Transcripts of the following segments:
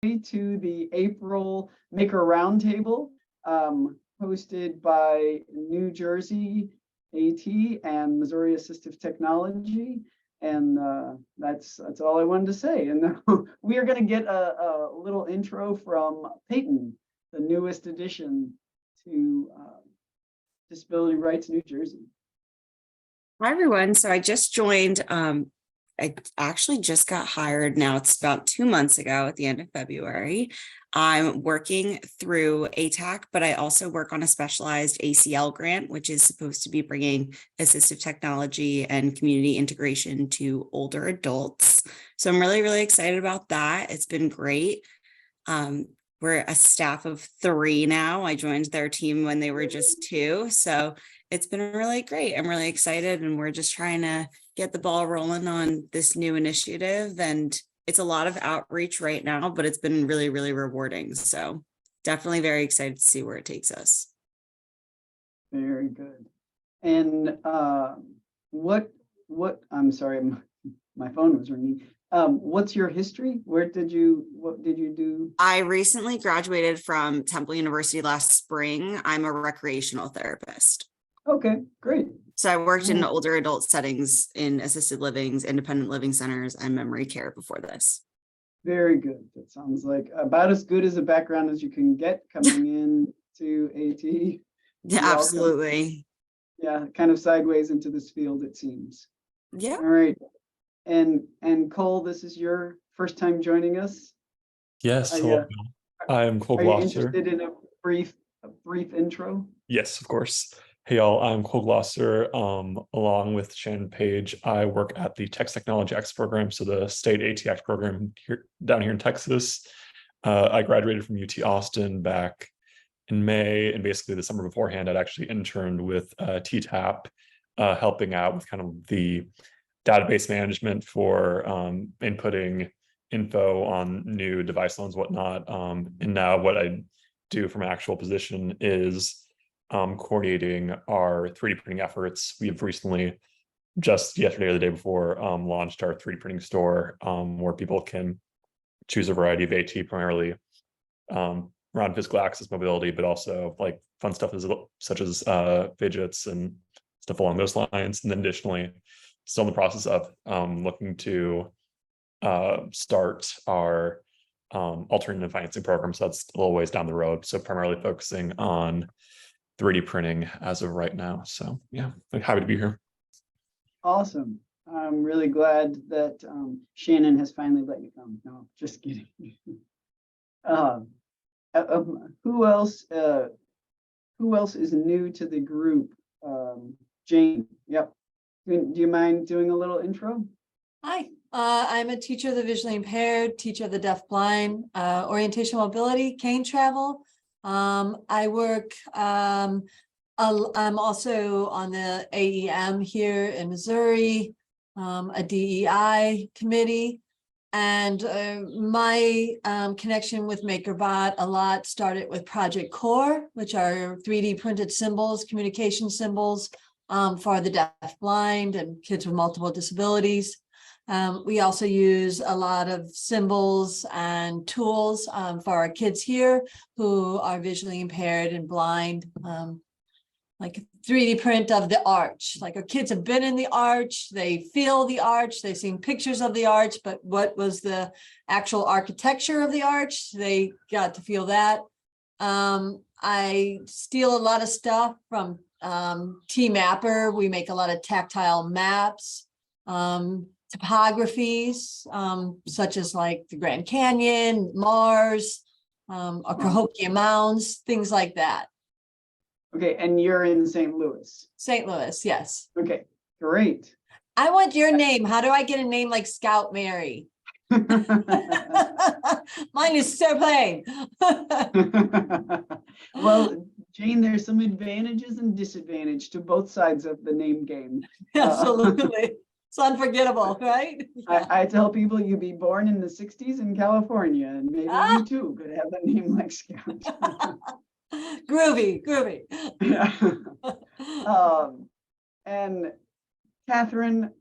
to the April Maker Roundtable, hosted by New Jersey AT and Missouri Assistive Technology. And that's all I wanted to say. And we are going to get a little intro from Peyton, the newest addition to Disability Rights New Jersey. Hi, everyone. So I just joined. I actually just got hired now. It's about 2 months ago at the end of February. I'm working through ATAC, but I also work on a specialized ACL grant, which is supposed to be bringing assistive technology and community integration to older adults. So I'm really, really excited about that. It's been great. We're a staff of 3 now. I joined their team when they were just 2. So it's been really great. I'm really excited, and we're just trying to get the ball rolling on this new initiative. And it's a lot of outreach right now, but it's been really, really rewarding. So definitely very excited to see where it takes us. Very good. And I'm sorry, my phone was ringing. What's your history? What did you do? I recently graduated from Temple University last spring. I'm a recreational therapist. Okay, great. So I worked in older adult settings in assisted livings, independent living centers, and memory care before this. Very good. That sounds like about as good as a background as you can get coming in to AT. Yeah, absolutely. Yeah, kind of sideways into this field, it seems. Yeah. All right. And Cole, this is your first time joining us. Yes. Hello. I am Cole Glosser. Are you interested in a brief intro? Yes, of course. Hey y'all, I'm Cole Glosser. Along with Shannon Page, I work at the Technology X program, so the state ATX program down here in Texas. I graduated from UT Austin back in May, and basically the summer beforehand, I'd actually interned with TTAP, helping out with kind of the database management for inputting info on new device loans, whatnot. And now what I do from an actual position is coordinating our 3D printing efforts. We have recently, just yesterday or the day before, launched our 3D printing store, where people can choose a variety of AT, primarily around physical access mobility, but also like fun stuff such as fidgets and stuff along those lines. And then additionally, still in the process of looking to start our alternative financing program. So that's a little ways down the road. So primarily focusing on 3D printing as of right now. So yeah, I'm happy to be here. Awesome. I'm really glad that Shannon has finally let you come. No, just kidding. Who else is new to the group? Jane. Yep. Do you mind doing a little intro? Hi, I'm a teacher of the visually impaired, teacher of the deaf-blind, orientation mobility, cane travel. I work, I'm also on the AEM here in Missouri, a DEI committee, and my connection with MakerBot a lot started with Project Core, which are 3D printed symbols, communication symbols for the deaf-blind and kids with multiple disabilities. We also use a lot of symbols and tools for our kids here who are visually impaired and blind, like a 3D print of the arch. Like our kids have been in the arch, they feel the arch, they've seen pictures of the arch, but what was the actual architecture of the arch? They got to feel that. I steal a lot of stuff from T-Mapper. We make a lot of tactile maps. Topographies, such as like the Grand Canyon, Mars, or Cahokia Mounds, things like that. Okay, and you're in St. Louis. St. Louis, yes. Okay, great. I want your name. How do I get a name like Scout Mary? Mine is so plain. Well, Jane, there's some advantages and disadvantages to both sides of the name game. Absolutely. It's unforgettable, right? Yeah. I tell people you'd be born in the 60s in California, and maybe you too could have a name like Scout. Groovy. Yeah. And Catherine,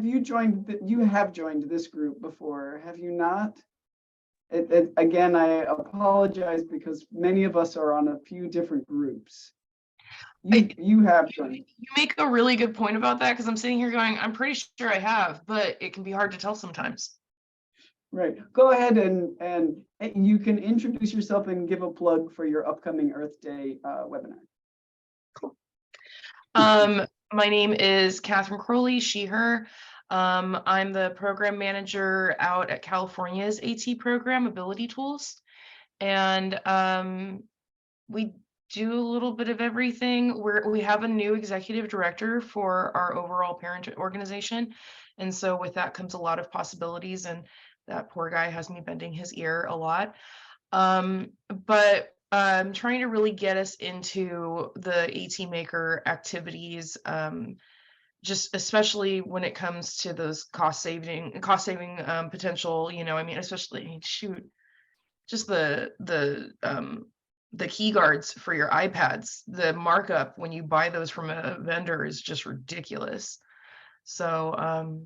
you have joined this group before, have you not? Again, I apologize because many of us are on a few different groups. You have done. You make a really good point about that, because I'm sitting here going, I'm pretty sure I have, but it can be hard to tell sometimes. Right. Go ahead and you can introduce yourself and give a plug for your upcoming Earth Day webinar. My name is Catherine Crowley, she, her. I'm the program manager out at California's AT program, Ability Tools. And we do a little bit of everything. We have a new executive director for our overall parent organization. And so with that comes a lot of possibilities, and that poor guy has me bending his ear a lot. But I'm trying to really get us into the AT Maker activities, just especially when it comes to those cost saving potential, I mean, especially shoot, just the key guards for your iPads, the markup when you buy those from a vendor is just ridiculous. So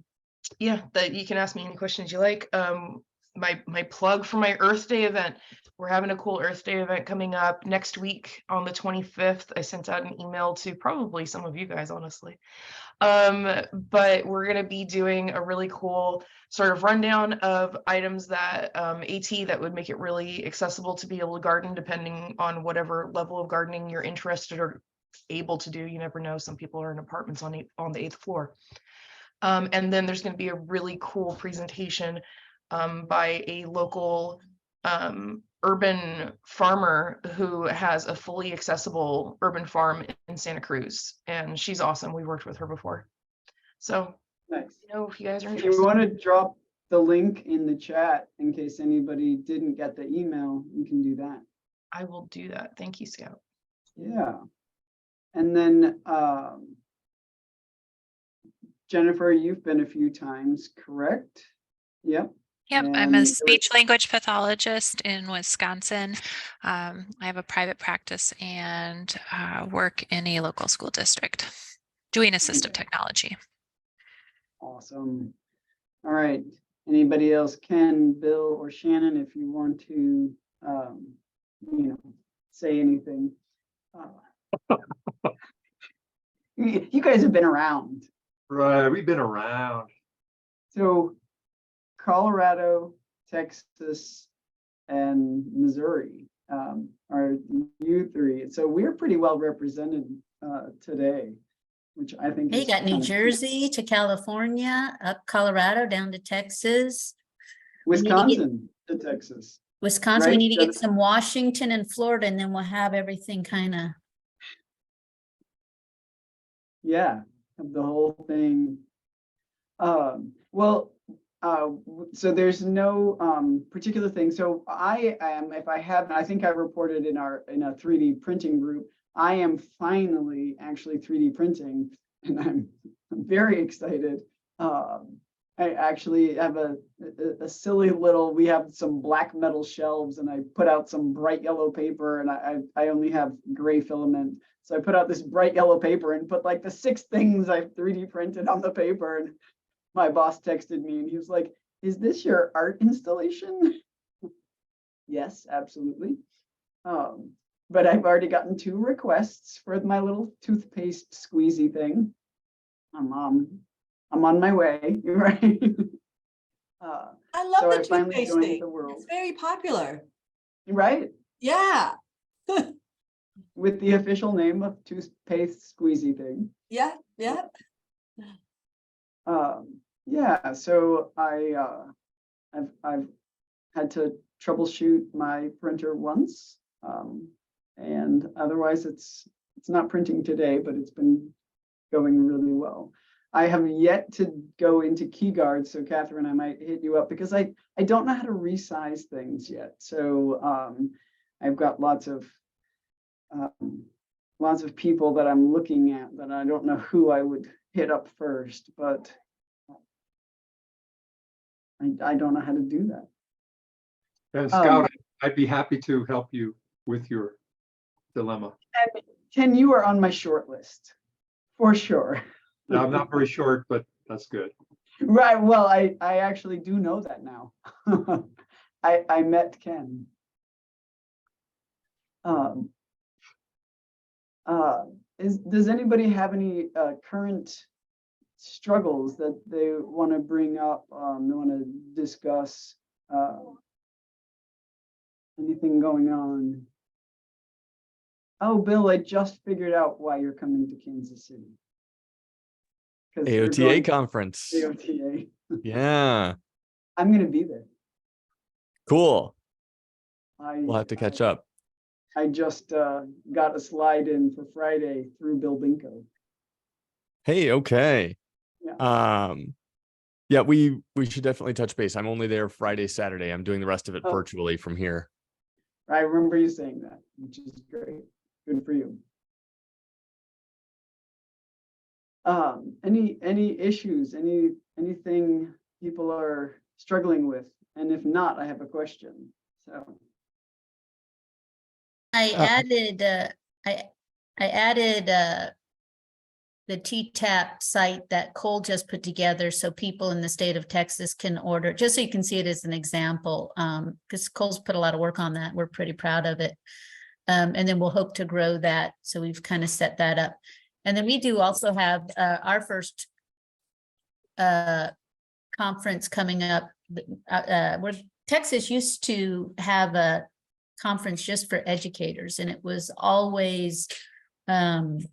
yeah, that you can ask me any questions you like. My plug for my Earth Day event. We're having a cool Earth Day event coming up next week on the 25th. I sent out an email to probably some of you guys, honestly. But we're going to be doing a really cool sort of rundown of items that AT that would make it really accessible to be able to garden, depending on whatever level of gardening you're interested or able to do. You never know. Some people are in apartments on the 8th floor. And then there's going to be a really cool presentation by a local urban farmer who has a fully accessible urban farm in Santa Cruz. And she's awesome. We worked with her before. So, Nice. if you guys are If interested. you want to drop the link in the chat in case anybody didn't get the email, you can do that. I will do that. Thank you, Scout. Yeah. And then Jennifer, you've been a few times, correct? Yep. Yep, I'm a And speech language pathologist in Wisconsin. I have a private practice and work in a local school district doing assistive technology. Awesome. All right. Anybody else? Ken, Bill, or Shannon, if you want to, say anything. You guys have been around. Right, we've been around. So Colorado, Texas, and Missouri are you three. So we're pretty well represented today, which I think You is got New kind of cool. Jersey to California, up Colorado, down to Texas. Wisconsin to Texas. Wisconsin, we Right, need to get Jennifer? some Washington and Florida, and then we'll have everything kind of. Yeah, of the whole thing. So there's no particular thing. So I am, if I haven't, I think I reported in a 3D printing group, I am finally actually 3D printing, and I'm very excited. I actually have a silly little, we have some black metal shelves, and I put out some bright yellow paper, and I only have gray filament. So I put out this bright yellow paper and put like the 6 things I've 3D printed on the paper. And my boss texted me and he was like, "Is this your art installation?" Yes, absolutely. But I've already gotten 2 requests for my little toothpaste squeezy thing. I'm on my way, right? I love So the I finally toothpaste joined thing. the world. It's very popular. Right? Yeah, With the official name of toothpaste squeezy thing. yeah. Yeah, so I've had to troubleshoot my printer once, and otherwise it's not printing today, but it's been going really well. I have yet to go into key guards, so Catherine, I might hit you up because I don't know how to resize things yet. So I've got lots of people that I'm looking at that I don't know who I would hit up first, but I don't know how to do that. And Scout, I'd be happy to help you with your dilemma. Ken, you are on my short list for sure. Now, I'm not very short, but that's good. Right. Well, I actually do know that now. I met Ken. Does anybody have any current struggles that they want to bring up? They want to discuss anything going on? Oh, Bill, I just figured out why you're coming to Kansas City. 'Cause you're AOTA going to conference. AOTA. Yeah, I'm going to be there. cool. I We'll have to catch up. I just got a slide in for Friday through Bill Binko. Hey, okay. Yeah. Yeah, we should definitely touch base. I'm only there Friday, Saturday. I'm doing the rest of it Oh. virtually from here. I remember you saying that, which is great. Good for you. Any issues, anything people are struggling with? And if not, I have a question. So I added, I added, the TTAP site that Cole just put together so people in the state of Texas can order, just so you can see it as an example. Because Cole's put a lot of work on that. We're pretty proud of it. And then we'll hope to grow that. So we've kind of set that up. And then we do also have our first conference coming up. Where Texas used to have a conference just for educators, and it was always around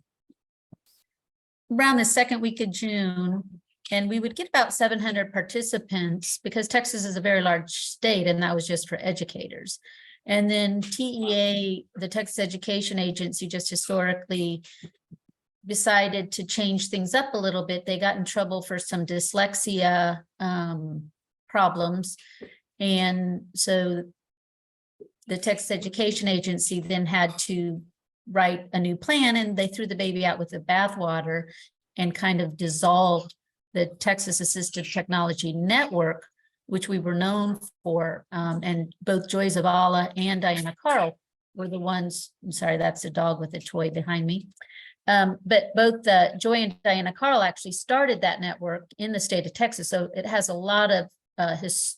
the second week of June, and we would get about 700 participants because Texas is a very large state, and that was just for educators. And then TEA, the Texas Education Agency, just historically decided to change things up a little bit. They got in trouble for some dyslexia problems. And so the Texas Education Agency then had to write a new plan, and they threw the baby out with the bathwater and kind of dissolved the Texas Assistive Technology Network, which we were known for. And both Joy Zavala and Diana Carl were the ones, I'm sorry, that's a dog with a toy behind me. But both Joy and Diana Carl actually started that network in the state of Texas. So it has a lot of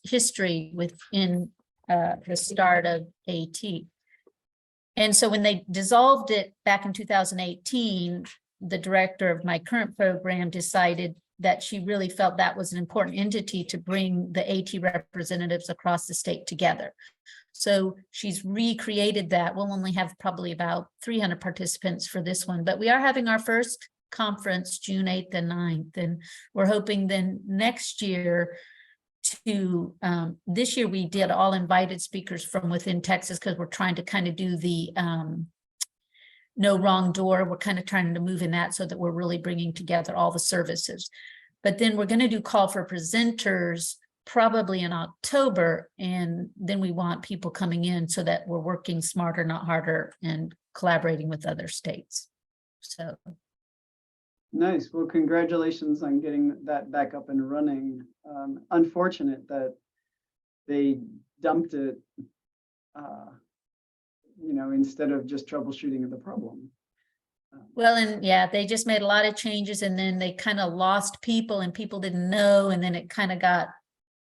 history within the start of AT. And so when they dissolved it back in 2018, the director of my current program decided that she really felt that was an important entity to bring the AT representatives across the state together. So she's recreated that. We'll only have probably about 300 participants for this one, but we are having our first conference June 8th and 9th. And we're hoping then next year to, this year we did all invited speakers from within Texas because we're trying to kind of do the no wrong door. We're kind of trying to move in that so that we're really bringing together all the services. But then we're going to do call for presenters probably in October. And then we want people coming in so that we're working smarter, not harder, and collaborating with other states. So. nice. Well, congratulations on getting that back up and running. Unfortunate that they dumped it, instead of just troubleshooting the problem. Well, and yeah, they just made a lot of changes, and then they kind of lost people, and people didn't know, and then it kind of got,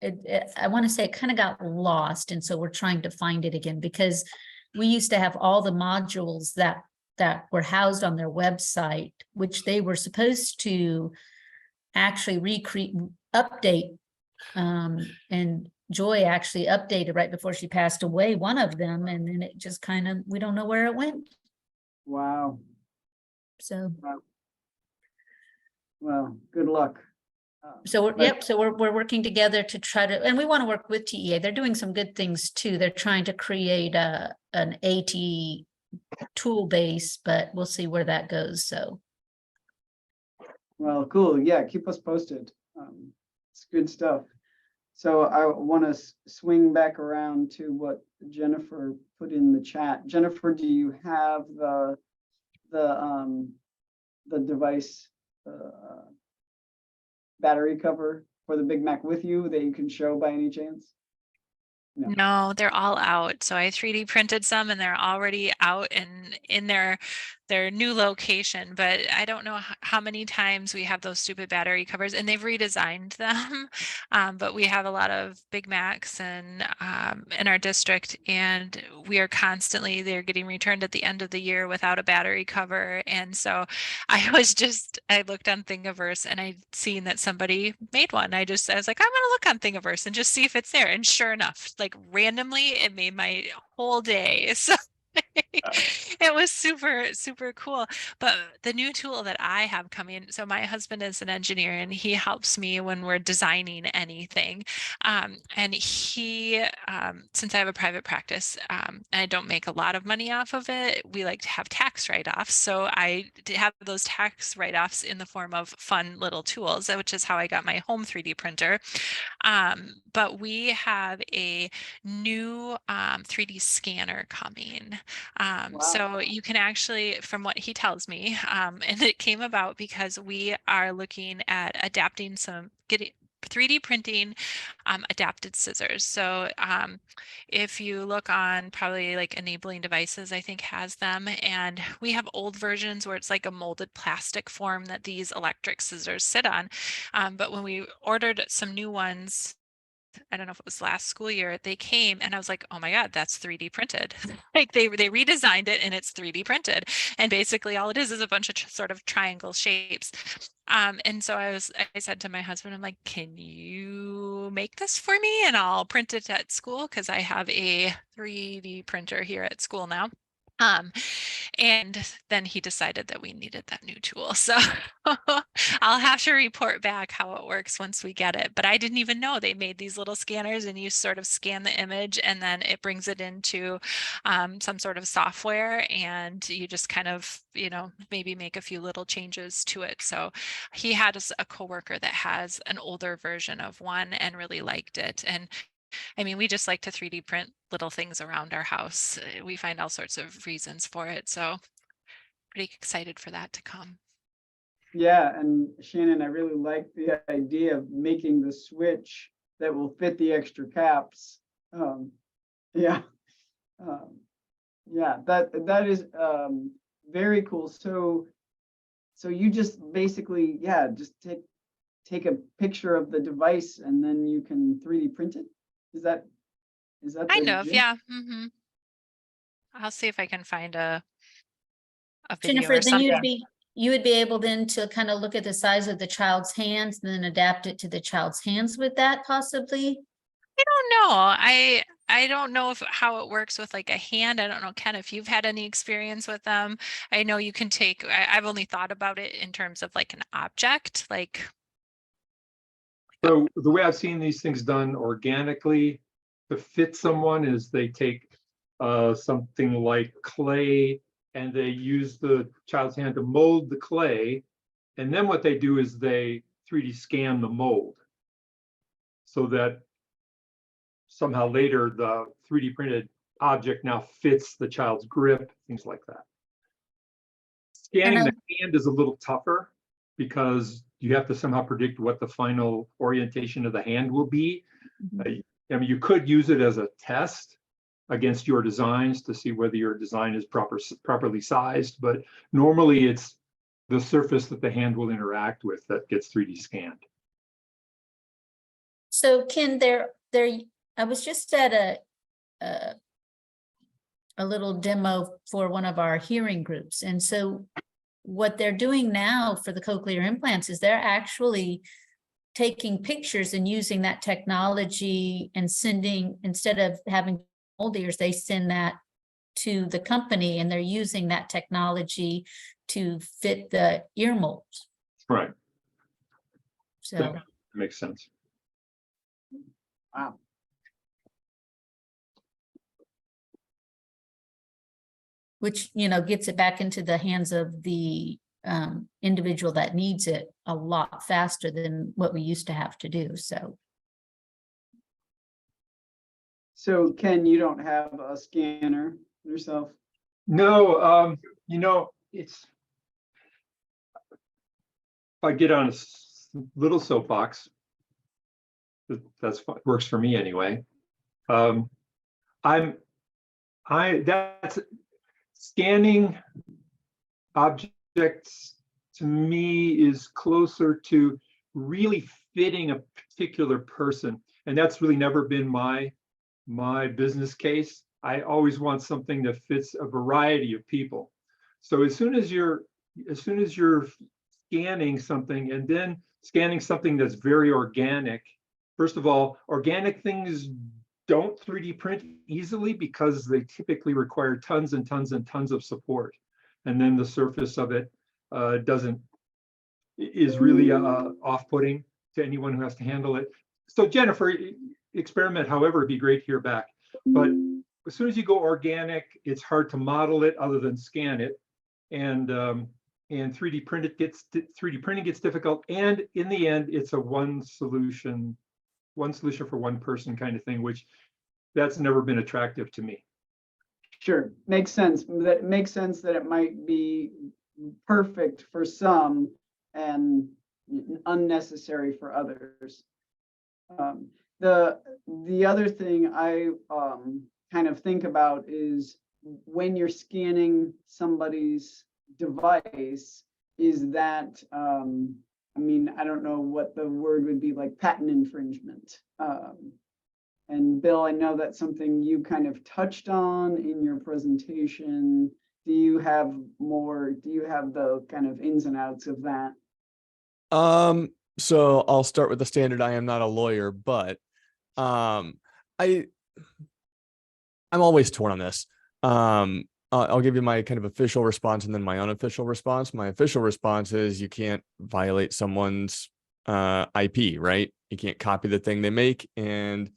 I want to say it kind of got lost, and so we're trying to find it again, because we used to have all the modules that were housed on their website, which they were supposed to actually update, and Joy actually updated right before she passed away one of them, and then it just kind of, we don't know where it went. Wow. So. Well, good luck. So we're, But- yep, so we're working together to try to, and we want to work with TEA. They're doing some good things too. They're trying to create an AT tool base, but we'll see where that goes. So. Well, cool. Yeah, keep us posted. It's good stuff. So I want to swing back around to what Jennifer put in the chat. Jennifer, do you have the device battery cover for the Big Mac with you that you can show by any chance? No, they're all out. So I 3D printed some and they're already out and in their their new location, but I don't know how many times we have those stupid battery covers, and they've redesigned them. But we have a lot of Big Macs and in our district, and we are constantly, they're getting returned at the end of the year without a battery cover. And so I looked on Thingiverse and I'd seen that somebody made one. I was like, I'm gonna look on Thingiverse and just see if it's there. And sure enough, like randomly, it made my whole day. So it was super, super cool. But the new tool that I have coming, so my husband is an engineer and he helps me when we're designing anything. And he, since I have a private practice, and I don't make a lot of money off of it, we like to have tax write-offs. So I have those tax write-offs in the form of fun little tools, which is how I got my home 3D printer. But we have a new 3D scanner coming. Wow. So you can actually, from what he tells me, and it came about because we are looking at adapting getting 3D printing adapted scissors. So if you look on probably like Enabling Devices, I think has them, and we have old versions where it's like a molded plastic form that these electric scissors sit on. But when we ordered some new ones, I don't know if it was last school year, they came and I was like, oh my God, that's 3D printed. Like they redesigned it and it's 3D printed. And basically all it is a bunch of sort of triangle shapes. And so I said to my husband, I'm like, can you make this for me? And I'll print it at school because I have a 3D printer here at school now. And then he decided that we needed that new tool. So I'll have to report back how it works once we get it. But I didn't even know they made these little scanners and you sort of scan the image and then it brings it into some sort of software and you just kind of, maybe make a few little changes to it. So he had a coworker that has an older version of one and really liked it. And I mean, we just like to 3D print little things around our house. We find all sorts of reasons for it. So pretty excited for that to come. Yeah, and Shannon, I really like the idea of making the switch that will fit the extra caps. Yeah, that is very cool. So you just basically, just take a picture of the device and then you can 3D print it. Is that Kind the of, gist? yeah. I'll see if I can find a video Jennifer, or then something. you would be able then to kind of look at the size of the child's hands and then adapt it to the child's hands with that possibly? I don't know. I don't know how it works with like a hand. I don't know, Ken, if you've had any experience with them. I know you can take, I've only thought about it in terms of like an object, like. So the way I've seen these things done organically to fit someone is they take something like clay and they use the child's hand to mold the clay. And then what they do is they 3D scan the mold so that somehow later the 3D printed object now fits the child's grip, things like that. Scanning the hand is a little tougher because you have to somehow predict what the final orientation of the hand will be. I mean, you could use it as a test against your designs to see whether your design is properly sized, but normally it's the surface that the hand will interact with that gets 3D scanned. So Ken, I was just at a little demo for one of our hearing groups. And so what they're doing now for the cochlear implants is they're actually taking pictures and using that technology and sending, instead of having old ears, they send that to the company and they're using that technology to fit the ear molds. Right. So that makes sense. Wow. which, gets it back into the hands of the individual that needs it a lot faster than what we used to have to do. So Ken, you don't have a scanner yourself? No, it's, if I get on a little soapbox, that's what works for me anyway. That's scanning objects to me is closer to really fitting a particular person. And that's really never been my business case. I always want something that fits a variety of people. So as soon as you're scanning something and then scanning something that's very organic, first of all, organic things don't 3D print easily because they typically require tons and tons and tons of support. And then the surface of it is really off-putting to anyone who has to handle it. So Jennifer, experiment however, it'd be great to hear back. But as soon as you go organic, it's hard to model it other than scan it. And 3D printing gets difficult. And in the end, it's a one solution for one person kind of thing, which that's never been attractive to me. Sure, makes sense. That makes sense that it might be perfect for some and unnecessary for others. The other thing I kind of think about is when you're scanning somebody's device, is that I mean, I don't know what the word would be, like patent infringement. And Bill, I know that's something you kind of touched on in your presentation. Do you have the kind of ins and outs of that? So I'll start with the standard. I am not a lawyer, but I'm always torn on this. I'll give you my kind of official response and then my unofficial response. My official response is you can't violate someone's IP, right? You can't copy the thing they make and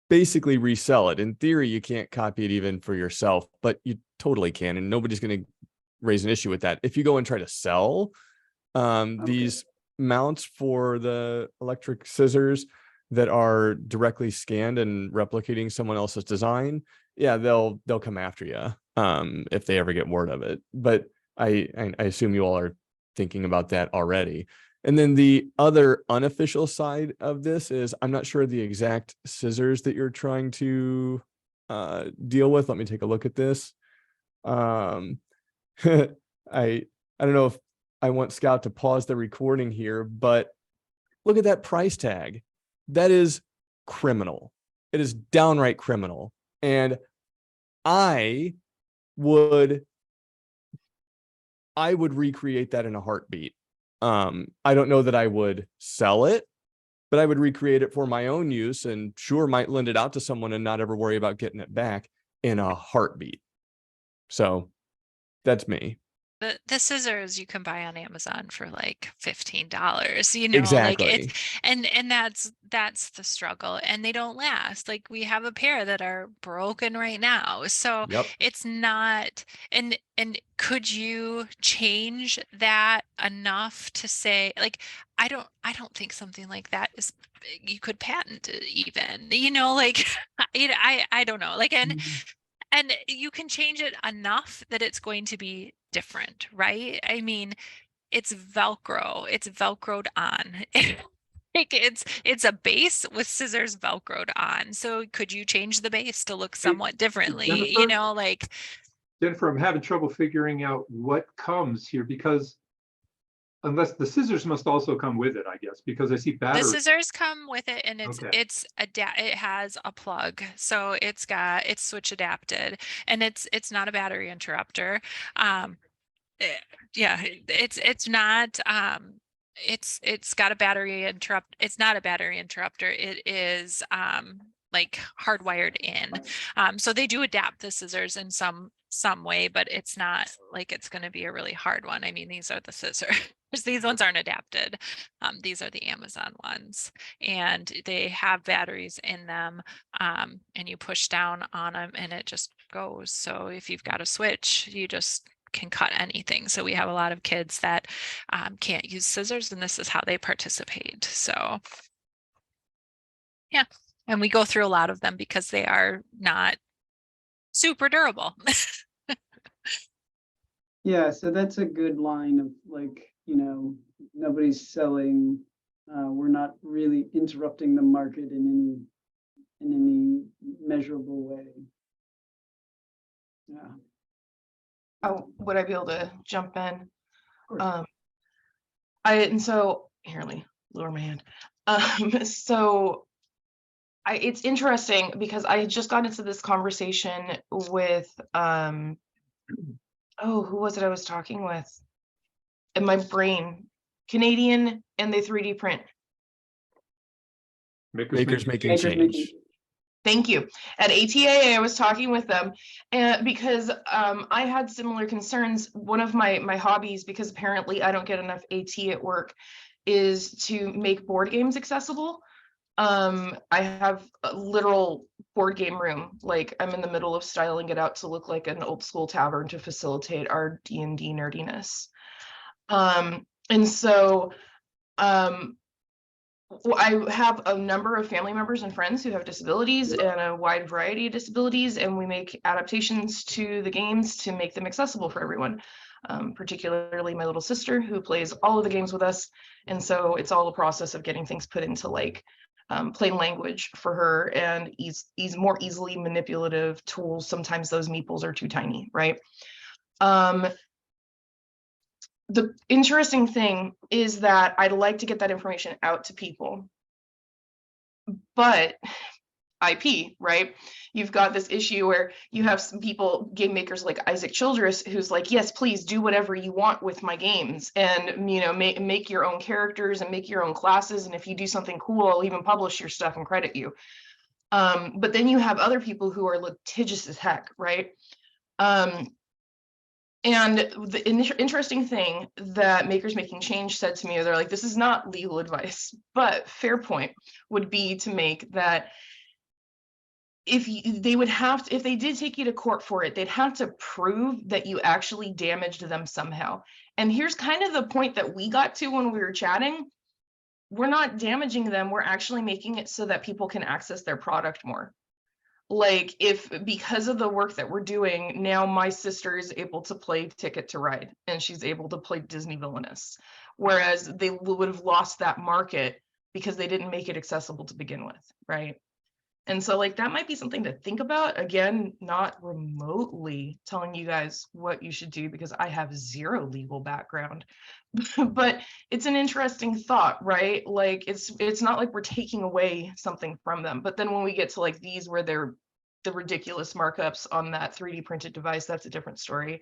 basically resell it. In theory, you can't copy it even for yourself, but you totally can, and nobody's going to raise an issue with that. If you go and try to sell these mounts for the electric scissors that are directly scanned and replicating someone else's design, yeah, they'll come after you if they ever get word of it. But I assume you all are thinking about that already. And then the other unofficial side of this is I'm not sure the exact scissors that you're trying to deal with. Let me take a look at this. I don't know if I want Scout to pause the recording here, but look at that price tag. That is criminal. It is downright criminal. And I would recreate that in a heartbeat. I don't know that I would sell it, but I would recreate it for my own use and sure might lend it out to someone and not ever worry about getting it back in a heartbeat. So that's me. The scissors you can buy on Amazon for like $15, you know, Exactly. like it's and that's the struggle, and they don't last. Like we have a pair that are broken right now. So Yep. it's not, and could you change that enough to say, like, I don't think something like that is, you could patent it even, you know, like I don't know, like, and you can change it enough that it's going to be different, right? I mean, it's Velcro, it's Velcroed on. Like it's a base with scissors Velcroed on. So could you change the base to look somewhat differently? You Jennifer? know, like Jennifer, I'm having trouble figuring out what comes here because unless the scissors must also come with it, I guess, because I see the batteries. scissors come with it, and Okay. it has a plug, so it's switch adapted, and it's not a battery interrupter. Yeah, it's not it's got a battery interrupt. It's not a battery interrupter. It is like hardwired in. So they do adapt the scissors in some way, but it's not like it's going to be a really hard one. I mean, these are the scissors. These ones aren't adapted. These are the Amazon ones, and they have batteries in them. And you push down on them and it just goes. So if you've got a switch, you just can cut anything. So we have a lot of kids that can't use scissors, and this is how they participate. So yeah, and we go through a lot of them because they are not super durable. Yeah, so that's a good line of like, you know, nobody's selling, we're not really interrupting the market in any measurable way. Yeah. would I be able to jump in? course. And so here, let me lower my hand. So it's interesting because I had just got into this conversation with oh, who was it I was talking with? In my brain, Canadian, and they 3D print. Makers making Makers change. making- Thank you. At ATAA, I was talking with them, and because I had similar concerns. One of my hobbies, because apparently I don't get enough AT at work, is to make board games accessible. I have a literal board game room. Like, I'm in the middle of styling it out to look like an old school tavern to facilitate our D&D nerdiness. And so I have a number of family members and friends who have disabilities and a wide variety of disabilities, and we make adaptations to the games to make them accessible for everyone. Particularly my little sister, who plays all of the games with us, and so it's all a process of getting things put into like plain language for her and more easily manipulative tools. Sometimes those meeples are too tiny, right? The interesting thing is that I'd like to get that information out to people, but IP, right? You've got this issue where you have some people, game makers like Isaac Childress, who's like, yes, please do whatever you want with my games, and you know, make your own characters and make your own classes, and if you do something cool, I'll even publish your stuff and credit you. But then you have other people who are litigious as heck, right? And the interesting thing that Makers Making Change said to me, they're like, this is not legal advice, but fair point would be to make that if they did take you to court for it, they'd have to prove that you actually damaged them somehow. And here's kind of the point that we got to when we were chatting. We're not damaging them, we're actually making it so that people can access their product more. Like, if because of the work that we're doing now, my sister is able to play Ticket to Ride and she's able to play Disney Villainous, whereas they would have lost that market because they didn't make it accessible to begin with, right? And so like that might be something to think about. Again, not remotely telling you guys what you should do because I have zero legal background, but it's an interesting thought, right? Like it's not like we're taking away something from them. But then when we get to like these where they're the ridiculous markups on that 3D printed device, that's a different story.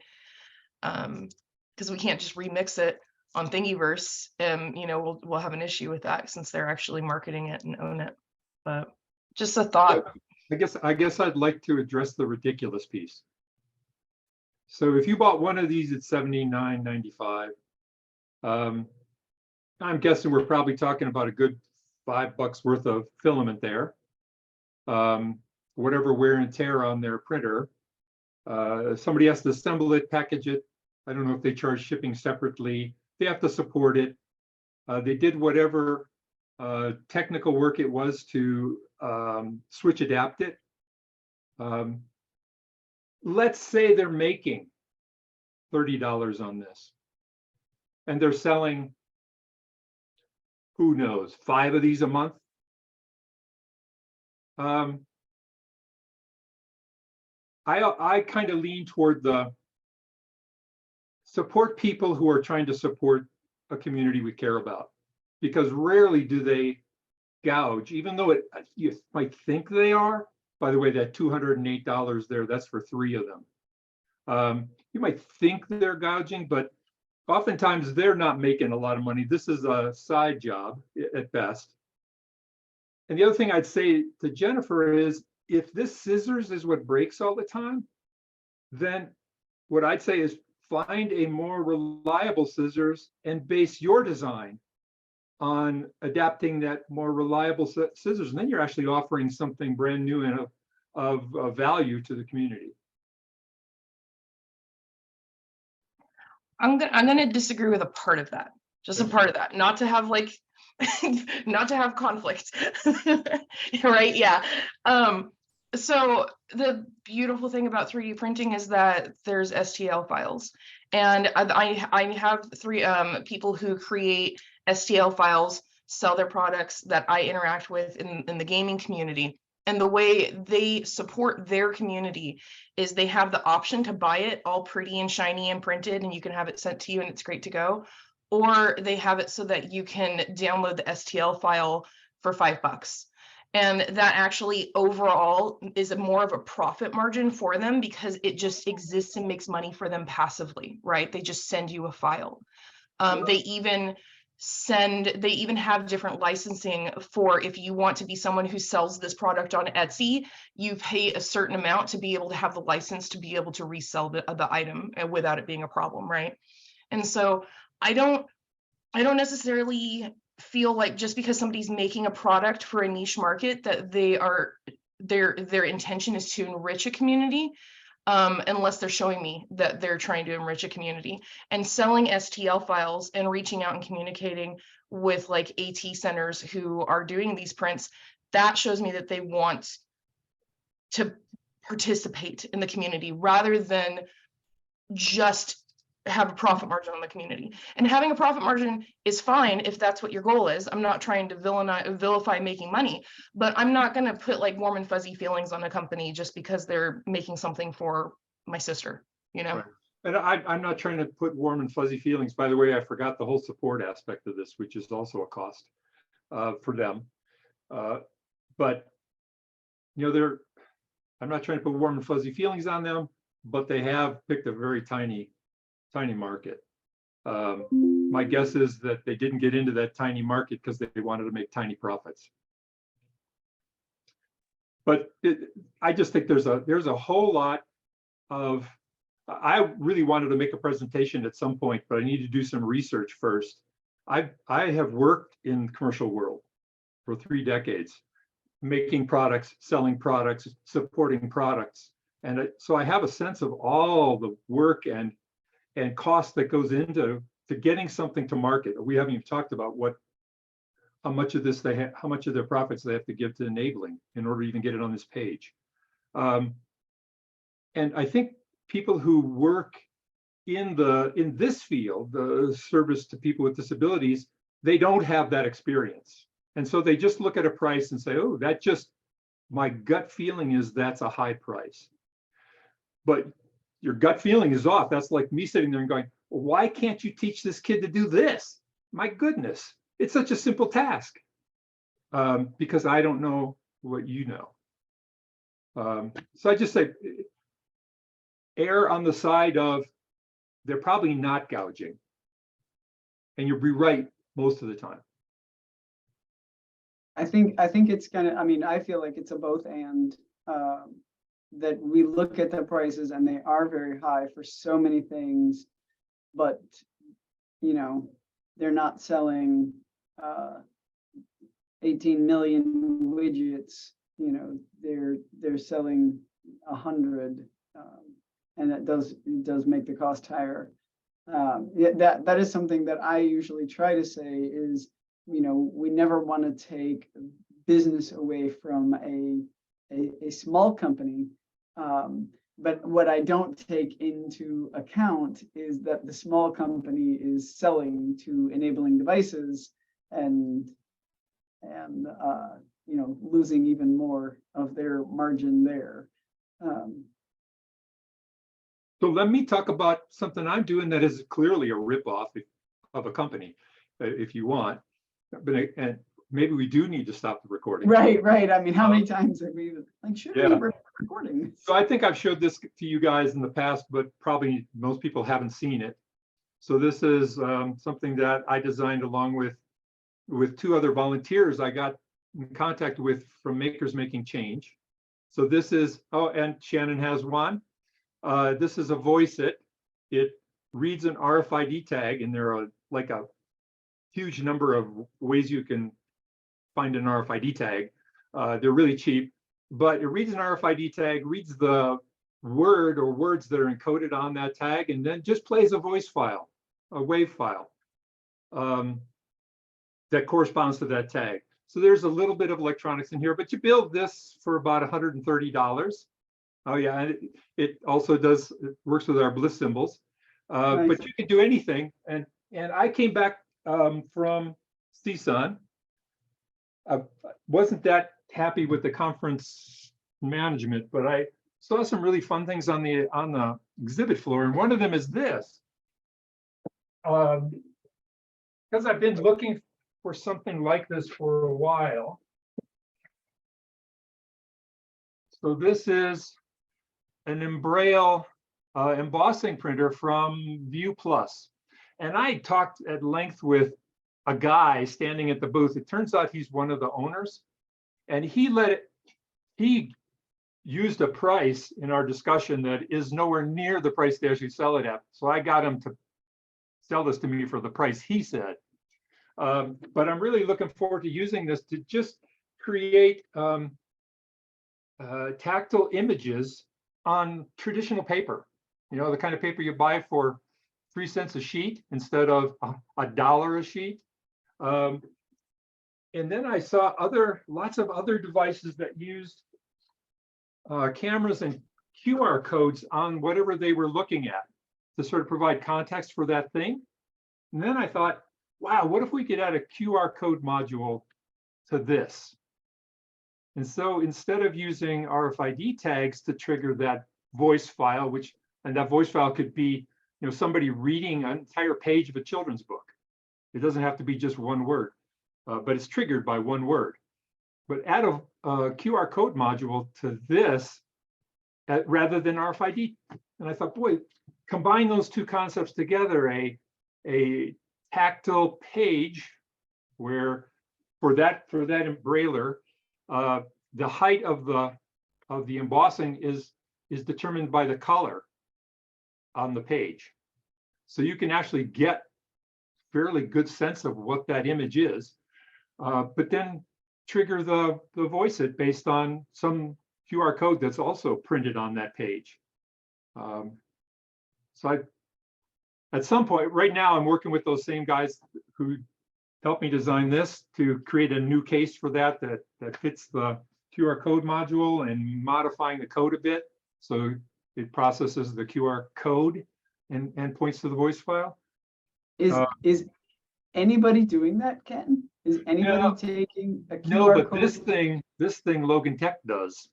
Because we can't just remix it on Thingiverse, and you know, we'll have an issue with that since they're actually marketing it and own it. But just a thought. I guess I'd like to address the ridiculous piece. So if you bought one of these at $79.95, I'm guessing we're probably talking about a good $5 worth of filament there. Whatever wear and tear on their printer. Somebody has to assemble it, package it. I don't know if they charge shipping separately. They have to support it. They did whatever technical work it was to switch adapt it. Let's say they're making $30 on this and they're selling, who knows, 5 of these a month. I kind of lean toward the support people who are trying to support a community we care about, because rarely do they gouge, even though you might think they are. By the way, that $208 there, that's for 3 of them. You might think they're gouging, but oftentimes they're not making a lot of money. This is a side job at best. And the other thing I'd say to Jennifer is, if this scissors is what breaks all the time, then what I'd say is find a more reliable scissors and base your design on adapting that more reliable scissors. And then you're actually offering something brand new and of value to the community. I'm gonna disagree with a part of that, just a part of that, not to have like, not to have conflict, right? Yeah. So the beautiful thing about 3D printing is that there's STL files, and I have 3 people who create STL files, sell their products that I interact with in the gaming community. And the way they support their community is they have the option to buy it all pretty and shiny and printed, and you can have it sent to you and it's great to go. Or they have it so that you can download the STL file for $5. And that actually overall is a more of a profit margin for them because it just exists and makes money for them passively, right? They just send you a file. They even have different licensing for if you want to be someone who sells this product on Etsy, you pay a certain amount to be able to have the license to be able to resell the item without it being a problem, right? And so I don't necessarily feel like just because somebody's making a product for a niche market that their intention is to enrich a community. Unless they're showing me that they're trying to enrich a community. And selling STL files and reaching out and communicating with like AT centers who are doing these prints, that shows me that they want to participate in the community rather than just have a profit margin on the community. And having a profit margin is fine if that's what your goal is. I'm not trying to vilify making money, but I'm not going to put like warm and fuzzy feelings on a company just because they're making something for my sister, you know? Right. And I'm not trying to put warm and fuzzy feelings. By the way, I forgot the whole support aspect of this, which is also a cost for them. But, you know, I'm not trying to put warm and fuzzy feelings on them, but they have picked a very tiny market. My guess is that they didn't get into that tiny market because they wanted to make tiny profits. But I just think there's a whole lot of, I really wanted to make a presentation at some point, but I need to do some research first. I have worked in the commercial world for 3 decades, making products, selling products, supporting products. And so I have a sense of all the work and cost that goes into getting something to market. We haven't even talked about how much of their profits they have to give to enabling in order to even get it on this page. And I think people who work in this field, the service to people with disabilities, they don't have that experience. And so they just look at a price and say, oh, my gut feeling is that's a high price. But your gut feeling is off. That's like me sitting there and going, well, why can't you teach this kid to do this? My goodness, it's such a simple task. Because I don't know what you know. So I just say, err on the side of they're probably not gouging. And you'll be right most of the time. I think it's I feel like it's a both and. That we look at the prices and they are very high for so many things, but you know, they're not selling 18 million widgets, you know, they're selling 100, and it does make the cost higher. That is something that I usually try to say is, you know, we never want to take business away from a small company. But what I don't take into account is that the small company is selling to enabling devices and you know, losing even more of their margin there. So let me talk about something I'm doing that is clearly a ripoff of a company, if you want. But and maybe we do need to stop the recording. Right. I mean, how many times have we like, should we recording? So I think I've showed this to you guys in the past, but probably most people haven't seen it. So this is something that I designed along with 2 other volunteers I got in contact with from Makers Making Change. So this is, oh, and Shannon has one. This is a Voice It. It reads an RFID tag, and there are like a huge number of ways you can find an RFID tag. They're really cheap, but it reads an RFID tag, reads the word or words that are encoded on that tag, and then just plays a voice file, a WAV file that corresponds to that tag. So there's a little bit of electronics in here, but you build this for about $130. Oh yeah, and it also it works with our bliss symbols, Nice. But you can do anything. And I came back from CSUN. I wasn't that happy with the conference management, but I saw some really fun things on the exhibit floor, and one of them is this. Because I've been looking for something like this for a while. So this is an Embraille embossing printer from View Plus. And I talked at length with a guy standing at the booth. It turns out he's one of the owners, and he used a price in our discussion that is nowhere near the price they actually sell it at. So I got him to sell this to me for the price he said. But I'm really looking forward to using this to just create tactile images on traditional paper. You know, the kind of paper you buy for 3 cents a sheet instead of $1 a sheet. And then I saw lots of other devices that used cameras and QR codes on whatever they were looking at to sort of provide context for that thing. And then I thought, wow, what if we could add a QR code module to this? And so instead of using RFID tags to trigger that voice file, and that voice file could be, you know, somebody reading an entire page of a children's book. It doesn't have to be just one word, but it's triggered by one word. But add a QR code module to this rather than RFID. And I thought, boy, combine those two concepts together, a tactile page where for that embrailer, the height of the embossing is determined by the color on the page. So you can actually get fairly good sense of what that image is, but then trigger the voice it based on some QR code that's also printed on that page. So at some point, right now, I'm working with those same guys who helped me design this to create a new case for that fits the QR code module and modifying the code a bit. So it processes the QR code and points to the voice file. Is anybody doing that, Ken? Is anybody taking a QR No, but code? this thing Logan Tech does.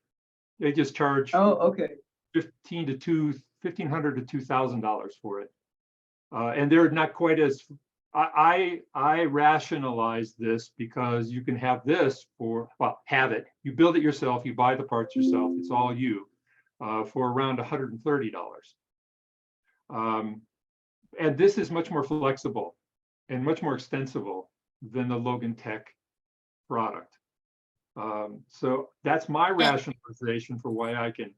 They just charge Oh, okay. $1,500 to $2,000 for it. And they're not quite as, I rationalize this because you can have this have it. You build it yourself, you buy the parts yourself, it's all you, for around $130. And this is much more flexible and much more extensible than the Logan Tech product. So that's my rationalization for why I can.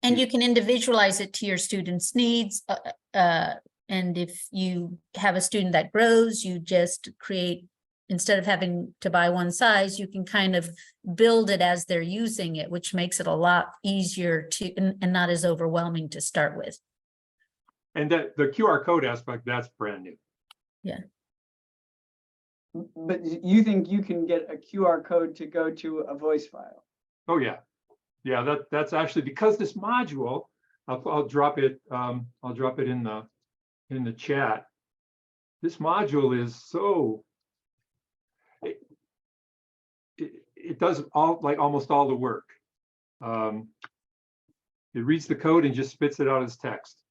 And you can individualize it to your students' needs. And if you have a student that grows, you just create, instead of having to buy one size, you can kind of build it as they're using it, which makes it a lot easier to, and not as overwhelming to start with. And that the QR code aspect, that's brand new. Yeah. But you think you can get a QR code to go to a voice file? Oh yeah, yeah. That's actually because this module. I'll drop it. I'll drop it in the chat. This module is so. It does almost all the work. It reads the code and just spits it out as text,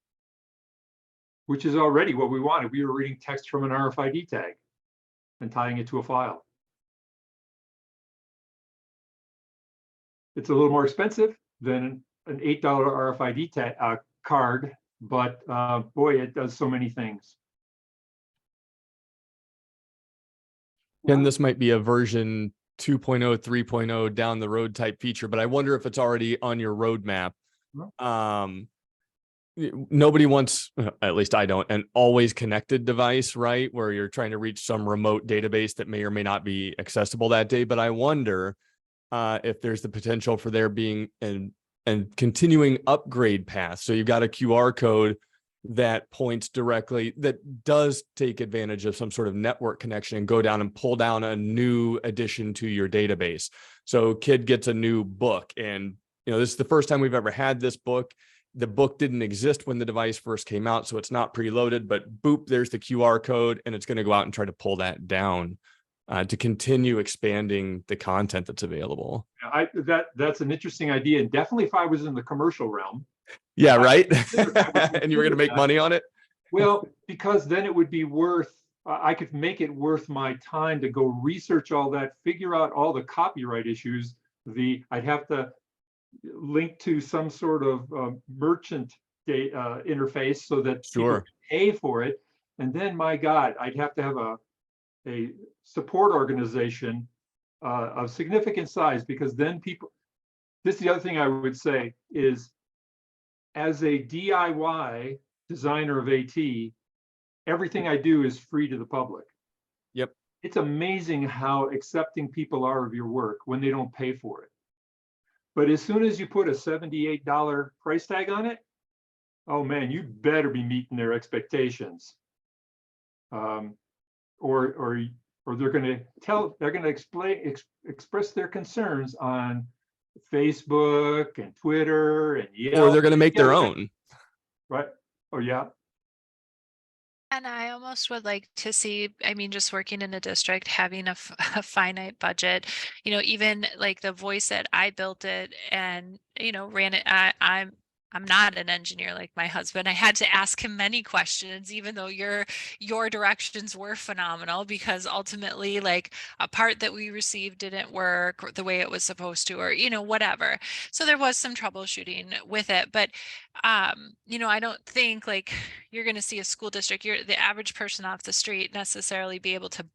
which is already what we wanted. We were reading text from an RFID tag and tying it to a file. It's a little more expensive than an $8 RFID card, but boy, it does so many things. And this might be a version 2.0, 3.0 down the road type feature, but I wonder if it's already on your roadmap. Nobody wants, at least I don't, an always connected device, right? Where you're trying to reach some remote database that may or may not be accessible that day. But I wonder if there's the potential for there being an continuing upgrade path. So you've got a QR code that points directly, that does take advantage of some sort of network connection and go down and pull down a new addition to your database. So kid gets a new book, and this is the first time we've ever had this book. The book didn't exist when the device first came out, so it's not preloaded, but boop, there's the QR code, and it's going to go out and try to pull that down. to continue expanding the content that's available. That's an interesting idea. And definitely if I was in the commercial realm. Yeah, right. I And you were going to make money on it. Well, because then it would be worth, I could make it worth my time to go research all that, figure out all the copyright issues. I'd have to link to some sort of merchant interface so that people Sure. can pay for it. And then, my God, I'd have to have a support organization of significant size, because then people, this is the other thing I would say is, as a DIY designer of AT, everything I do is free to the public. Yep. It's amazing how accepting people are of your work when they don't pay for it. But as soon as you put a $78 price tag on it, oh man, you better be meeting their expectations. Or they're going to express their concerns on Facebook and Twitter and Yelp. Or they're going to make their own. Right. Oh yeah. And I almost would like to see, I mean, just working in a district, having a finite budget, even like the voice that I built it and, ran it. I'm not an engineer like my husband. I had to ask him many questions, even though your directions were phenomenal, because ultimately like a part that we received didn't work the way it was supposed to, or, whatever. So there was some troubleshooting with it, but I don't think like you're going to see a school district, the average person off the street necessarily be able to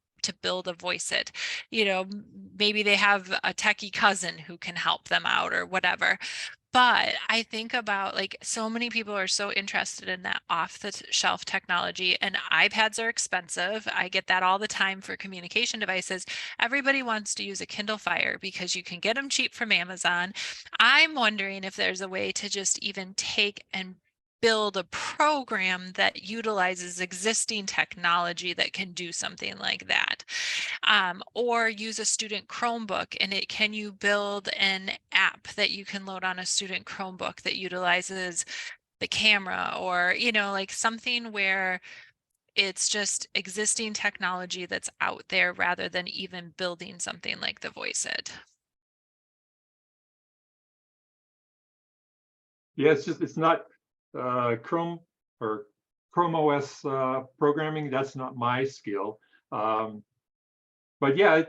build a voice it. Maybe they have a techie cousin who can help them out or whatever. But I think about like so many people are so interested in that off the shelf technology, and iPads are expensive. I get that all the time for communication devices. Everybody wants to use a Kindle Fire because you can get them cheap from Amazon. I'm wondering if there's a way to just even take and build a program that utilizes existing technology that can do something like that. Or use a student Chromebook, and can you build an app that you can load on a student Chromebook that utilizes the camera, or, like something where it's just existing technology that's out there rather than even building something like the Voice It. Yeah, it's not Chrome or Chrome OS programming. That's not my skill. But yeah,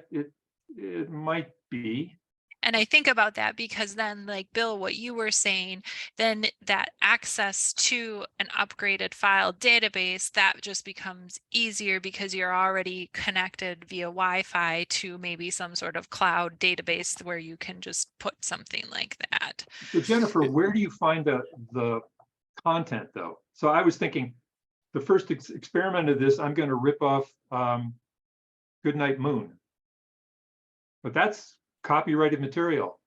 it might be. And I think about that because then, like Bill, what you were saying, then that access to an upgraded file database, that just becomes easier because you're already connected via Wi-Fi to maybe some sort of cloud database where you can just put something like that. So Jennifer, where do you find the content though? So I was thinking the first experiment of this, I'm going to rip off Goodnight Moon. But that's copyrighted material.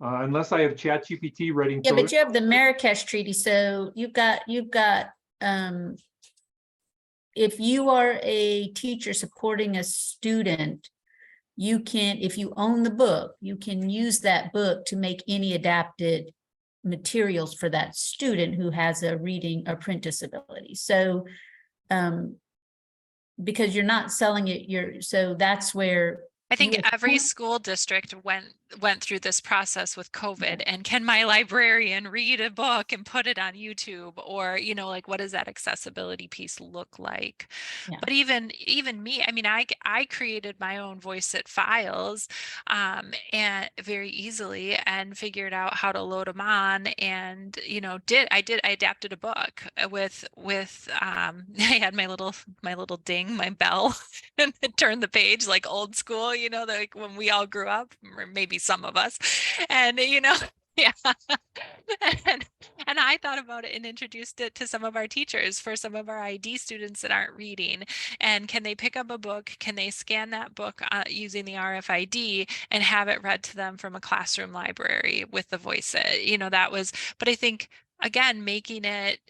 Unless I have ChatGPT writing. Yeah, but you have the Marrakesh Treaty, so you've got if you are a teacher supporting a student, you can, if you own the book, you can use that book to make any adapted materials for that student who has a reading or print disability. So because you're not selling it, so that's where I think every school district went through this process with COVID. And can my librarian read a book and put it on YouTube? Or, like, what does that accessibility piece look like? Yeah. But even me, I mean, I created my own Voice It files and very easily, and figured out how to load them on, and I adapted a book with I had my little ding, my bell, and it turned the page like old school, like when we all grew up, or maybe some of us, and yeah. And I thought about it and introduced it to some of our teachers for some of our ID students that aren't reading. And can they pick up a book? Can they scan that book using the RFID and have it read to them from a classroom library with the Voice It? That was, but I think, again, making it,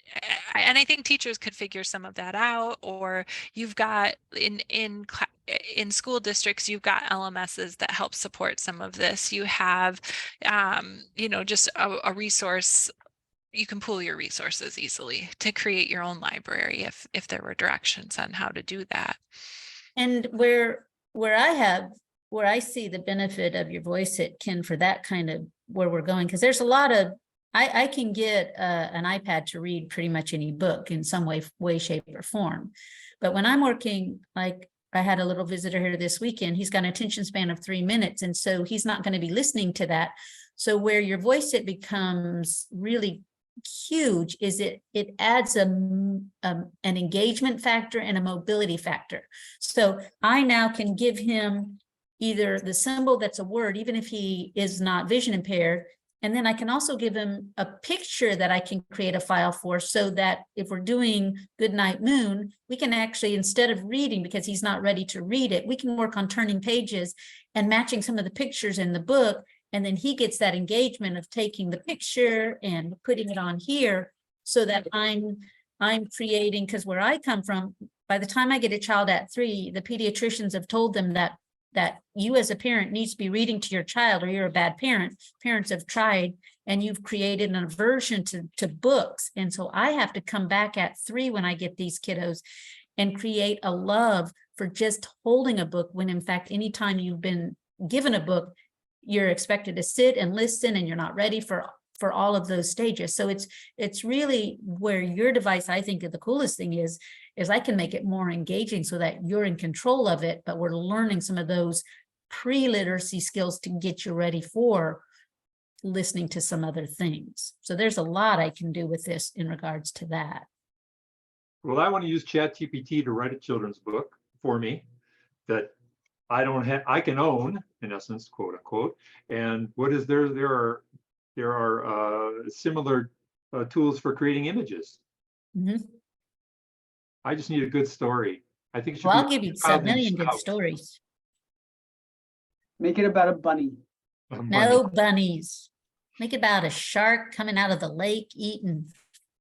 and I think teachers could figure some of that out, or you've got in school districts, you've got LMSs that help support some of this. You have, just a resource. You can pool your resources easily to create your own library if there were directions on how to do that. And where where I see the benefit of your voice hit, Ken, for that kind of where we're going, because there's a lot of, I can get an iPad to read pretty much any book in some way, shape, or form. But when I'm working, like I had a little visitor here this weekend, he's got an attention span of 3 minutes. And so he's not going to be listening to that. So where your voice hit becomes really huge is it adds an engagement factor and a mobility factor. So I now can give him either the symbol that's a word, even if he is not vision impaired, and then I can also give him a picture that I can create a file for, so that if we're doing Good Night Moon, we can actually, instead of reading, because he's not ready to read it, we can work on turning pages and matching some of the pictures in the book. And then he gets that engagement of taking the picture and putting it on here, so that I'm creating, because where I come from, by the time I get a child at 3, the pediatricians have told them that you as a parent needs to be reading to your child, or you're a bad parent. Parents have tried, and you've created an aversion to books. And so I have to come back at 3 when I get these kiddos and create a love for just holding a book, when in fact, anytime you've been given a book, you're expected to sit and listen, and you're not ready for all of those stages. So it's really where your device, I think the coolest thing is I can make it more engaging so that you're in control of it, but we're learning some of those pre-literacy skills to get you ready for listening to some other things. So there's a lot I can do with this in regards to that. Well, I want to use ChatGPT to write a children's book for me that I can own, in essence, quote unquote. And what is there? There are similar tools for creating images. Mm-hmm. I just need a good story. I think it should Well, be I'll give you Child a million good Scout. stories. Make it about a bunny. No bunnies. Make it about a shark coming out of the lake eating.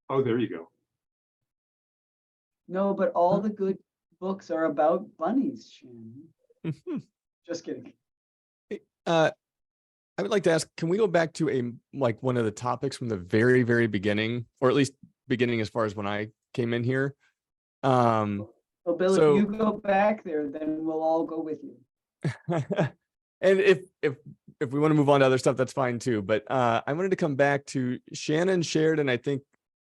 Oh, there you go. No, but all the good books are about bunnies, Shannon. Just kidding. I would like to ask, can we go back to one of the topics from the very, very beginning, or at least beginning as far as when I came in here? Well, Bill, so- if you go back there, then we'll all go with you. And if we want to move on to other stuff, that's fine too. But I wanted to come back to Shannon shared, and I think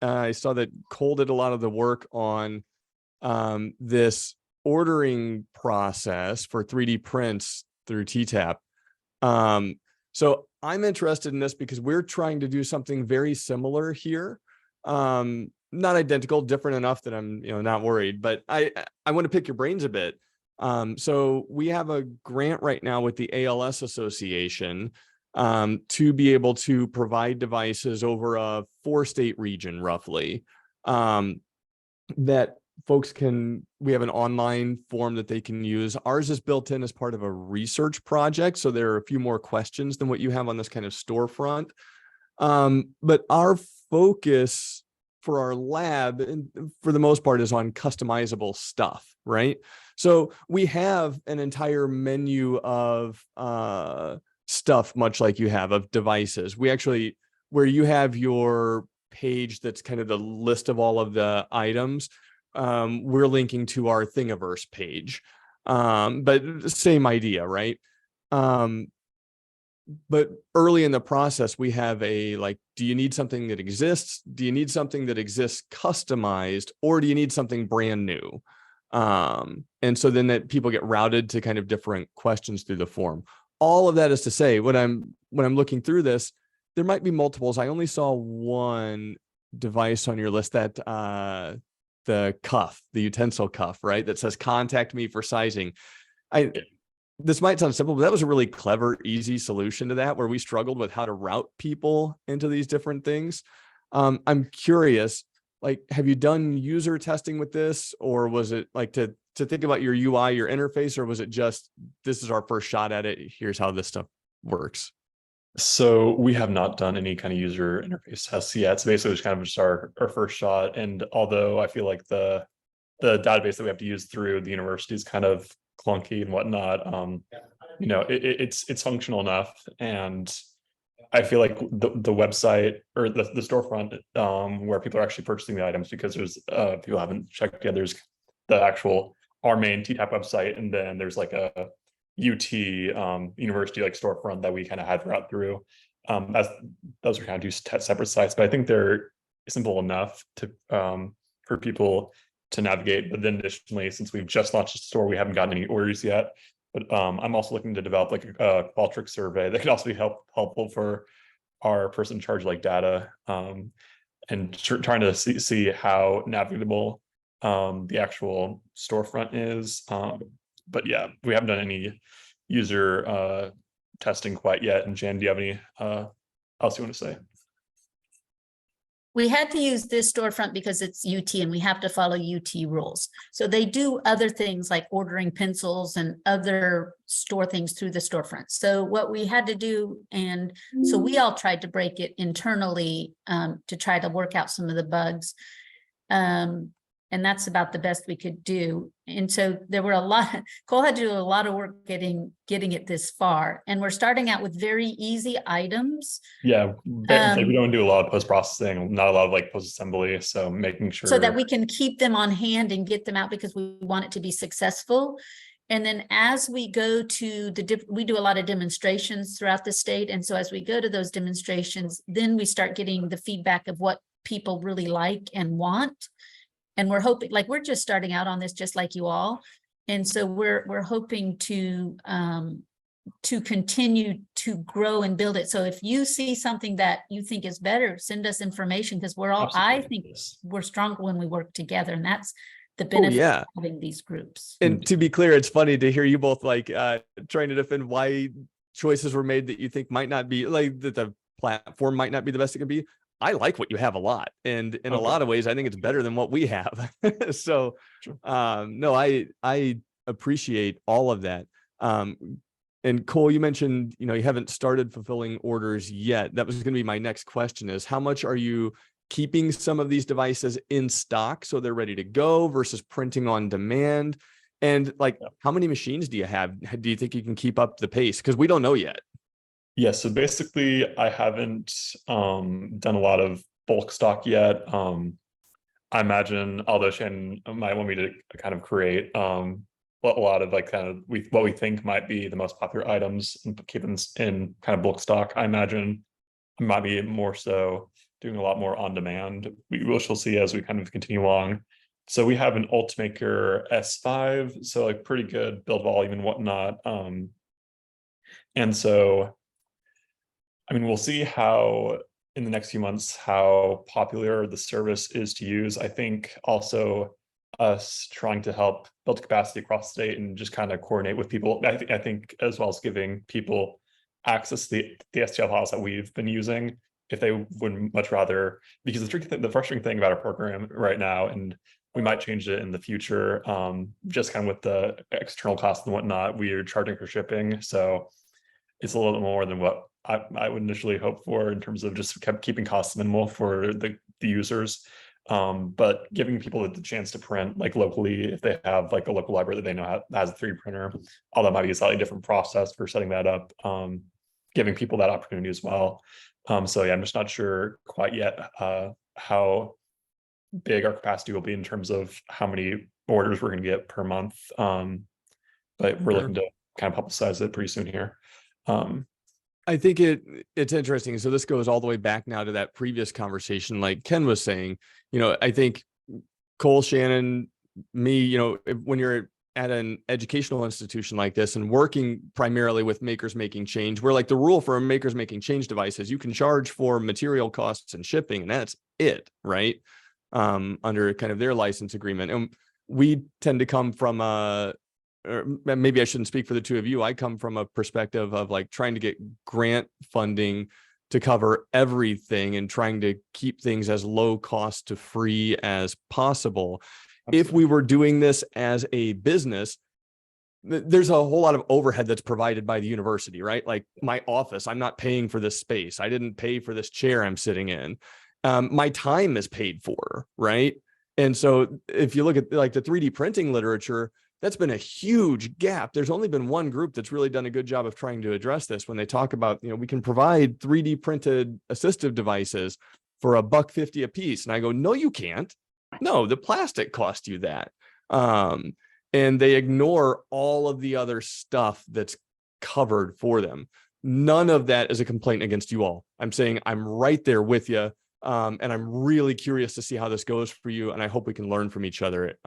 I saw that Cole did a lot of the work on this ordering process for 3D prints through TTAP. So I'm interested in this because we're trying to do something very similar here. Not identical, different enough that I'm not worried, but I want to pick your brains a bit. So we have a grant right now with the ALS Association to be able to provide devices over a 4-state region roughly, that folks we have an online form that they can use. Ours is built in as part of a research project. So there are a few more questions than what you have on this kind of storefront. But our focus for our lab, and for the most part, is on customizable stuff, right? So we have an entire menu of stuff, much like you have, of devices. We actually, where you have your page that's kind of the list of all of the items, we're linking to our Thingiverse page, but same idea, right? But early in the process, we have do you need something that exists? Do you need something that exists customized, or do you need something brand new? And so then that people get routed to kind of different questions through the form. All of that is to say, when I'm looking through this, there might be multiples. I only saw one device on your list, that the cuff, the utensil cuff, right? That says contact me for sizing. This might sound simple, but that was a really clever, easy solution to that, where we struggled with how to route people into these different things. I'm curious, have you done user testing with this, or was it to think about your UI, your interface, or was it just, this is our first shot at it, here's how this stuff works? So we have not done any kind of user interface tests yet. So basically, it's kind of just our first shot. And although I feel like the database that we have to use through the university is kind of clunky and whatnot, it's functional enough. And I feel like the website, or the storefront, where people are actually purchasing the items, because there's people haven't checked yet, there's the actual our main TTAP website, and then there's like a UT university like storefront that we kind of had route through. Those are kind of two separate sites, but I think they're simple enough to for people to navigate. But then additionally, since we've just launched the store, we haven't gotten any orders yet. But I'm also looking to develop like a Qualtrics survey that could also be helpful for our person in charge like data, and trying to see how navigable the actual storefront is. But yeah, we haven't done any user testing quite yet. And Jan, do you have any else you want to say? We had to use this storefront because it's UT and we have to follow UT rules. So they do other things like ordering pencils and other store things through the storefront. So what we had to do, and so we all tried to break it internally to try to work out some of the bugs. And that's about the best we could do. And so there were a lot, Cole had to do a lot of work getting it this far. And we're starting out with very easy items. Yeah, like we don't do a lot of post-processing, not a lot of like post-assembly. So making sure so that we can keep them on hand and get them out because we want it to be successful. And then as we go to we do a lot of demonstrations throughout the state. And so as we go to those demonstrations, then we start getting the feedback of what people really like and want. And we're hoping, like, we're just starting out on this, just like you all. And so we're hoping to continue to grow and build it. So if you see something that you think is better, send us information, because we're all, Absolutely. I think we're stronger when we work together. And that's the benefit of having these groups. And to be clear, it's funny to hear you both like trying to defend why choices were made that you think might not be, like, that the platform might not be the best it can be. I like what you have a lot, and in a lot of ways, I think it's better than what we have. So, no, I appreciate all of that. And Cole, you mentioned, you haven't started fulfilling orders yet. That was going to be my next question: is how much are you keeping some of these devices in stock so they're ready to go versus printing on demand? And like, how many machines do you have? Do you think you can keep up the pace? Because we don't know yet. Yeah, so basically I haven't done a lot of bulk stock yet. I imagine, although Shannon might want me to kind of create a lot of like kind of what we think might be the most popular items and keep them in kind of bulk stock. I imagine I might be more so doing a lot more on demand. We shall see as we kind of continue along. So we have an Ultimaker S5, so like pretty good build volume and whatnot. And so I mean, we'll see how in the next few months how popular the service is to use. I think also us trying to help build capacity across the state and just kind of coordinate with people. I think as well as giving people access to the STL files that we've been using, if they would much rather, because the frustrating thing about our program right now, and we might change it in the future, just kind of with the external costs and whatnot, we are charging for shipping. So it's a little bit more than what I would initially hope for in terms of just keeping costs minimal for the users, but giving people the chance to print like locally if they have like a local library that they know has a 3D printer, although it might be a slightly different process for setting that up, giving people that opportunity as well. So yeah, I'm just not sure quite yet how big our capacity will be in terms of how many orders we're going to get per month, but we're looking to kind of publicize it pretty soon here. I think it's interesting. So this goes all the way back now to that previous conversation, like Ken was saying. I think Cole, Shannon, me, when you're at an educational institution like this and working primarily with Makers Making Change, where like the rule for a Makers Making Change device is you can charge for material costs and shipping, and that's it, right? Under kind of their license agreement. And we tend to come from or maybe I shouldn't speak for the two of you. I come from a perspective of like trying to get grant funding to cover everything and trying to keep things as low cost to free as possible. Absolutely. If we were doing this as a business, there's a whole lot of overhead that's provided by the university, right? Like my office, I'm not paying for this space. I didn't pay for this chair I'm sitting in. My time is paid for, right? And so if you look at like the 3D printing literature, that's been a huge gap. There's only been one group that's really done a good job of trying to address this when they talk about, we can provide 3D printed assistive devices for $1.50 a piece. And I go, no, you can't. No, the plastic cost you that. and they ignore all of the other stuff that's covered for them. None of that is a complaint against you all. I'm saying I'm right there with you. And I'm really curious to see how this goes for you. And I hope we can learn from each other.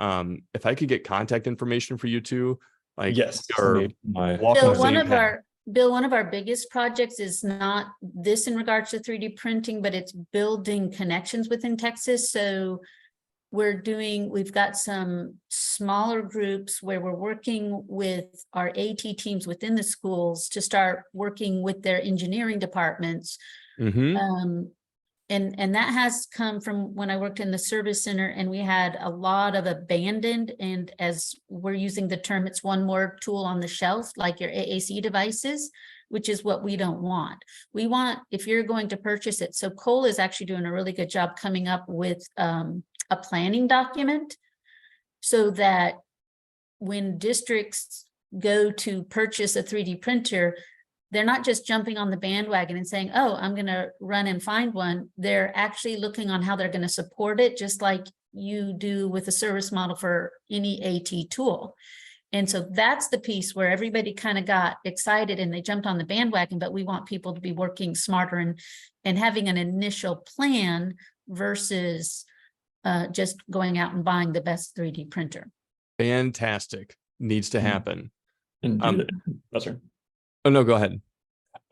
If I could get contact information for you two, like, Yes. or I need my walking Bill, the one same of path. one of our biggest projects is not this in regards to 3D printing, but it's building connections within Texas. So we've got some smaller groups where we're working with our AT teams within the schools to start working with their engineering departments. Mhm. And that has come from when I worked in the service center, and we had a lot of abandoned, and as we're using the term, it's one more tool on the shelf, like your AAC devices, which is what we don't want. We want, if you're going to purchase it, so Cole is actually doing a really good job coming up with a planning document so that when districts go to purchase a 3D printer, they're not just jumping on the bandwagon and saying, oh, I'm going to run and find one. They're actually looking on how they're going to support it, just like you do with a service model for any AT tool. And so that's the piece where everybody kind of got excited and they jumped on the bandwagon, but we want people to be working smarter and having an initial plan versus just going out and buying the best 3D printer. Fantastic. Needs to happen. And Oh, sorry. Oh, no, go ahead.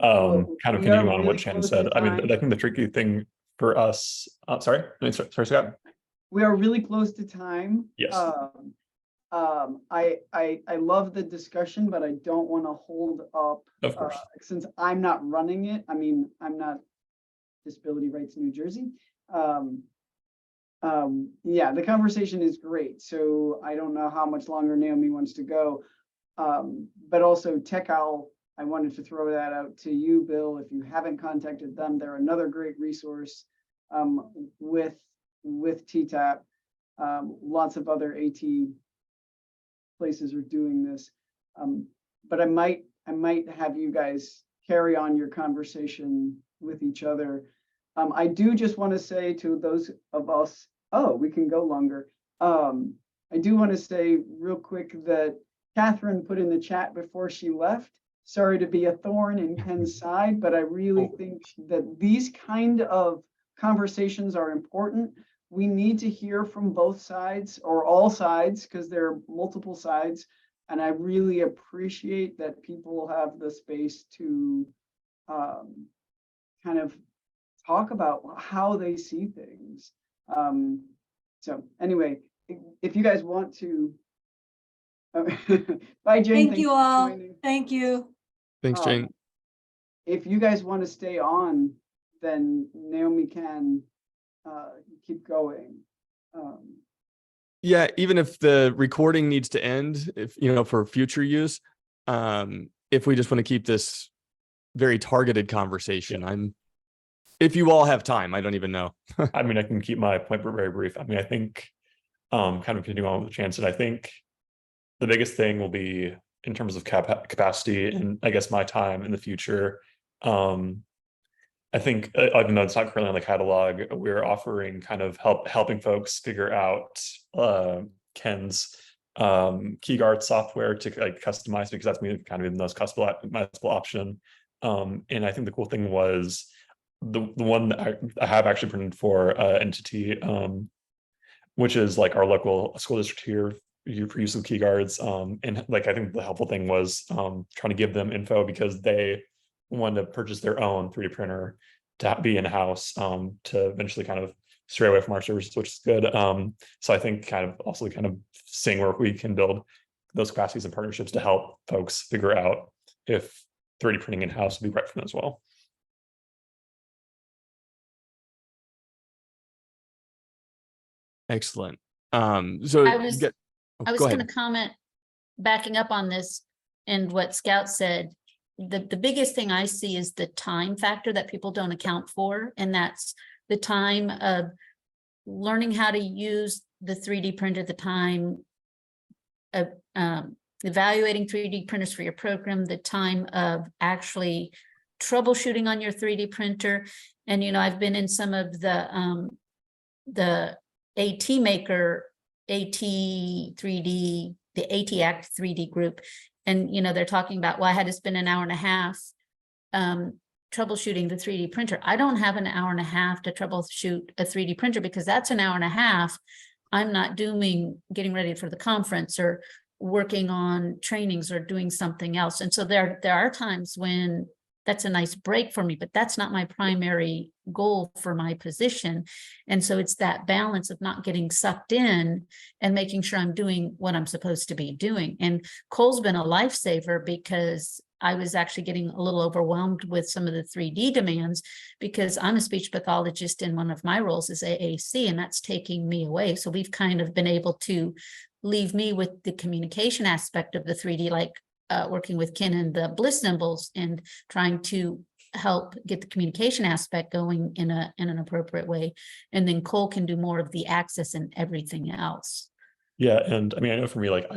Well, Kind of we are continuing on really what Shannon close to said. I mean, time. I think the tricky thing for us, sorry, Scott. We are really close to time. Yes. I love the discussion, but I don't want to hold up, Of course. since I'm not running it. I mean, I'm not Disability Rights New Jersey. Yeah, the conversation is great. So I don't know how much longer Naomi wants to go. But also TechOwl, I wanted to throw that out to you, Bill. If you haven't contacted them, they're another great resource with TTAP. Lots of other AT places are doing this. But I might have you guys carry on your conversation with each other. I do just want to say to those of us, we can go longer. I do want to say real quick that Catherine put in the chat before she left, sorry to be a thorn in Ken's side, but I really think that these kind of conversations are important. We need to hear from both sides or all sides because there are multiple sides. And I really appreciate that people have the space to kind of talk about how they see things. So anyway, if you guys want to, bye, Jane. Thank you for all. joining. Thank you. Thanks, Jane. If you guys want to stay on, then Naomi can keep going. Yeah, even if the recording needs to end, if for future use, if we just want to keep this very targeted conversation, if you all have time, I don't even know. I mean, I can keep my point very brief. I mean, I think kind of continuing on with the chance, and I think the biggest thing will be in terms of capacity and I guess my time in the future. I think even though it's not currently on the catalog, we're offering kind of helping folks figure out Ken's key guard software to like customize, because that's kind of the most customizable option. And I think the cool thing was the one that I have actually printed for entity, which is like our local school district here for use of key guards. And like I think the helpful thing was trying to give them info because they wanted to purchase their own 3D printer to be in-house to eventually kind of stray away from our services, which is good. So I think kind of seeing where we can build those capacities and partnerships to help folks figure out if 3D printing in-house would be right for them as well. Excellent. So I was go going ahead. to comment, backing up on this and what Scout said. The biggest thing I see is the time factor that people don't account for, and that's the time of learning how to use the 3D printer, the time of evaluating 3D printers for your program, the time of actually troubleshooting on your 3D printer. And I've been in some of the AT Maker AT 3D the AT Act 3D group. And, they're talking about, well, I had to spend an hour and a half troubleshooting the 3D printer. I don't have an hour and a half to troubleshoot a 3D printer, because that's an hour and a half I'm not doing getting ready for the conference or working on trainings or doing something else. And so there are times when that's a nice break for me, but that's not my primary goal for my position. And so it's that balance of not getting sucked in and making sure I'm doing what I'm supposed to be doing. And Cole's been a lifesaver, because I was actually getting a little overwhelmed with some of the 3D demands, because I'm a speech pathologist and one of my roles is AAC, and that's taking me away. So we've kind of been able to leave me with the communication aspect of the 3D, like working with Ken and the bliss symbols and trying to help get the communication aspect going in an appropriate way. And then Cole can do more of the access and everything else. Yeah, and I mean, I know for me, like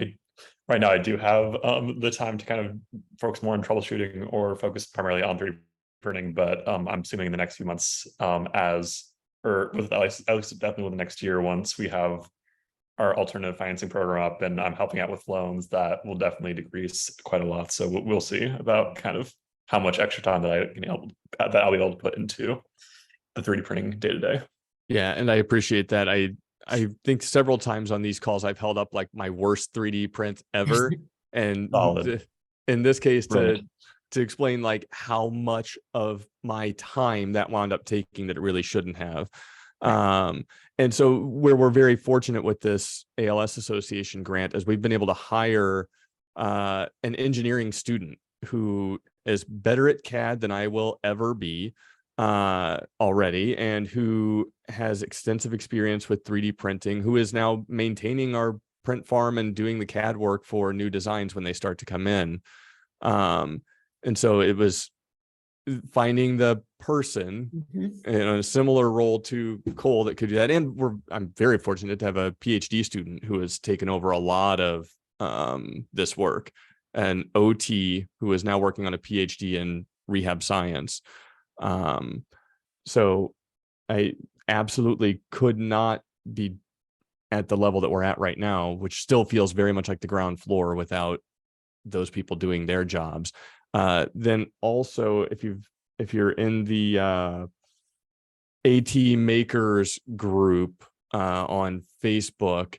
right now I do have the time to kind of focus more on troubleshooting or focus primarily on 3D printing, but I'm assuming in the next few months, with at least definitely with the next year, once we have our alternative financing program up and I'm helping out with loans, that will definitely decrease quite a lot. So we'll see about kind of how much extra time that I'll be able to put into the 3D printing day to day. Yeah, and I appreciate that. I think several times on these calls I've held up like my worst 3D print ever, and in this case to explain like how much of my time that wound up taking that it really shouldn't have. And so where we're very fortunate with this ALS Association grant is we've been able to hire an engineering student who is better at CAD than I will ever be already, and who has extensive experience with 3D printing, who is now maintaining our print farm and doing the CAD work for new designs when they start to come in. And so it was finding the person in a similar role to Cole that could do that. And I'm very fortunate to have a PhD student who has taken over a lot of this work, and OT who is now working on a PhD in rehab science. So I absolutely could not be at the level that we're at right now, which still feels very much like the ground floor without those people doing their jobs. Then also, if you're in the AT Makers group on Facebook,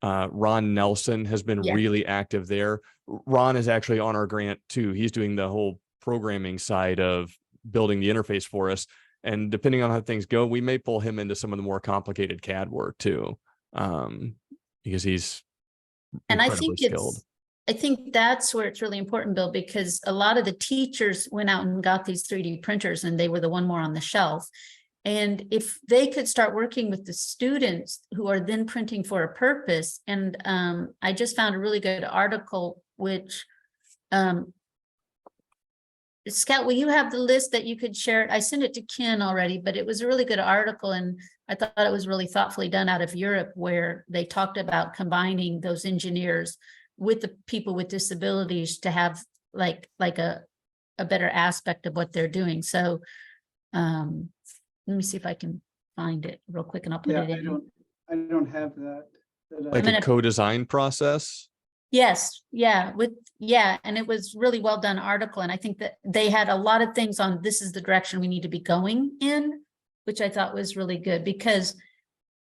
Ron Nelson has been really active there. Ron is actually on our grant too. He's doing the whole programming side of building the interface for us. And depending on how things go, we may pull him into some of the more complicated CAD work too, because he's incredibly skilled. I think that's where it's really important, Bill, because a lot of the teachers went out and got these 3D printers and they were the one more on the shelf. And if they could start working with the students who are then printing for a purpose, and I just found a really good article, which Scout, will you have the list that you could share it? I sent it to Ken already, but it was a really good article, and I thought it was really thoughtfully done out of Europe, where they talked about combining those engineers with the people with disabilities to have like a better aspect of what they're doing. So let me see if I can find it real quick, and I'll put it in. I don't have that. Like a co-design process? Yes, and it was really well done article, and I think that they had a lot of things on this is the direction we need to be going in, which I thought was really good, because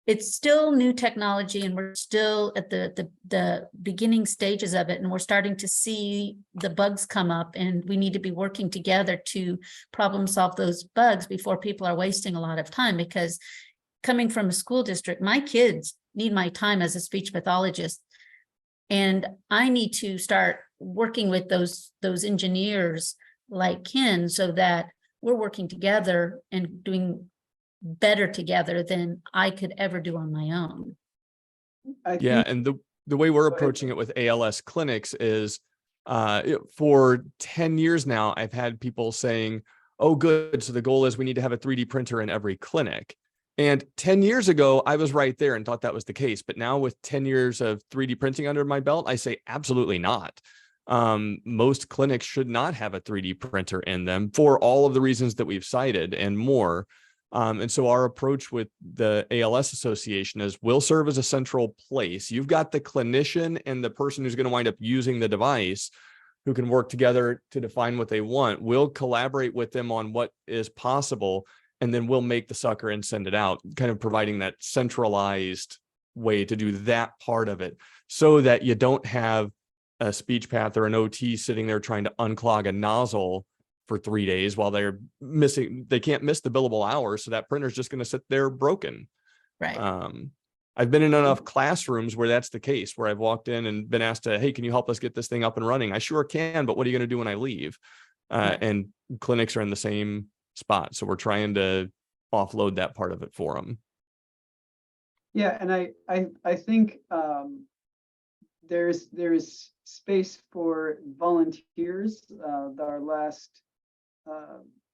it's still new technology and we're still at the beginning stages of it, and we're starting to see the bugs come up, and we need to be working together to problem solve those bugs before people are wasting a lot of time. Because coming from a school district, my kids need my time as a speech pathologist, and I need to start working with those engineers like Ken, so that we're working together and doing better together than I could ever do on my own. Yeah, and the way we're approaching it with ALS clinics is for 10 years now, I've had people saying, oh, good, so the goal is we need to have a 3D printer in every clinic. And 10 years ago, I was right there and thought that was the case. But now with 10 years of 3D printing under my belt, I say absolutely not. Most clinics should not have a 3D printer in them for all of the reasons that we've cited and more. And so our approach with the ALS Association is we'll serve as a central place. You've got the clinician and the person who's going to wind up using the device who can work together to define what they want. We'll collaborate with them on what is possible, and then we'll make the sucker and send it out, kind of providing that centralized way to do that part of it so that you don't have a speech path or an OT sitting there trying to unclog a nozzle for 3 days while they can't miss the billable hours. So that printer's just going to sit there broken. Right. I've been in enough classrooms where that's the case, where I've walked in and been asked to, hey, can you help us get this thing up and running? I sure can, but what are you going to do when I leave? And clinics are in the same spot. So we're trying to offload that part of it for them. Yeah, and I think there's space for volunteers. Our last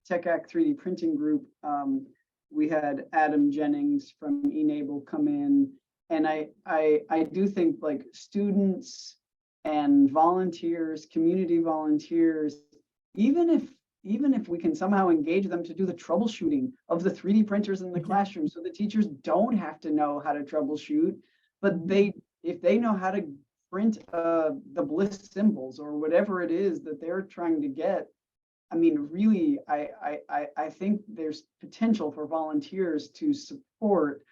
Tech Act 3D printing group, we had Adam Jennings from Enable come in, and I do think like students and volunteers, community volunteers, even if we can somehow engage them to do the troubleshooting of the 3D printers in the classroom, so the teachers don't have to know how to troubleshoot, but if they know how to print the bliss symbols or whatever it is that they're trying to get, I mean, really, I think there's potential for volunteers to support.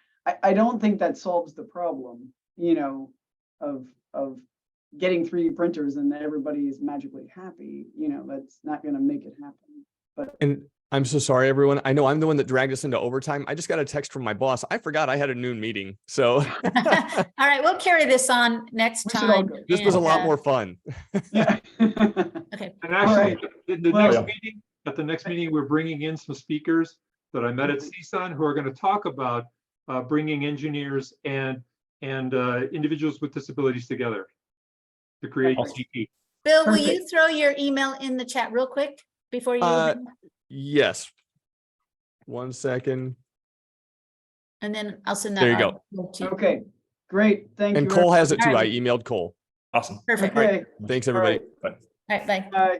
I don't think that solves the problem, you know, of getting 3D printers and everybody is magically happy. You know, that's not going to make it happen. But And I'm so sorry, everyone. I know I'm the one that dragged us into overtime. I just got a text from my boss. I forgot I had a noon meeting. So All right, we'll carry this on next We should all time. go. this was a and, lot more fun. yeah. Okay. And actually, right. in the Well- next meeting, at the next meeting, we're bringing in some speakers that I met at CSUN who are going to talk about bringing engineers and individuals with disabilities together to create GT. Bill, will you Perfect. throw your email in the chat real quick before you? Yes. 1 second. And then I'll send that. There you go. article to you. Okay, great. Thank And you. Cole has it too. All I right. emailed Cole. Awesome. Perfect. Okay. Thanks, everybody. Bye. All right, bye. Bye.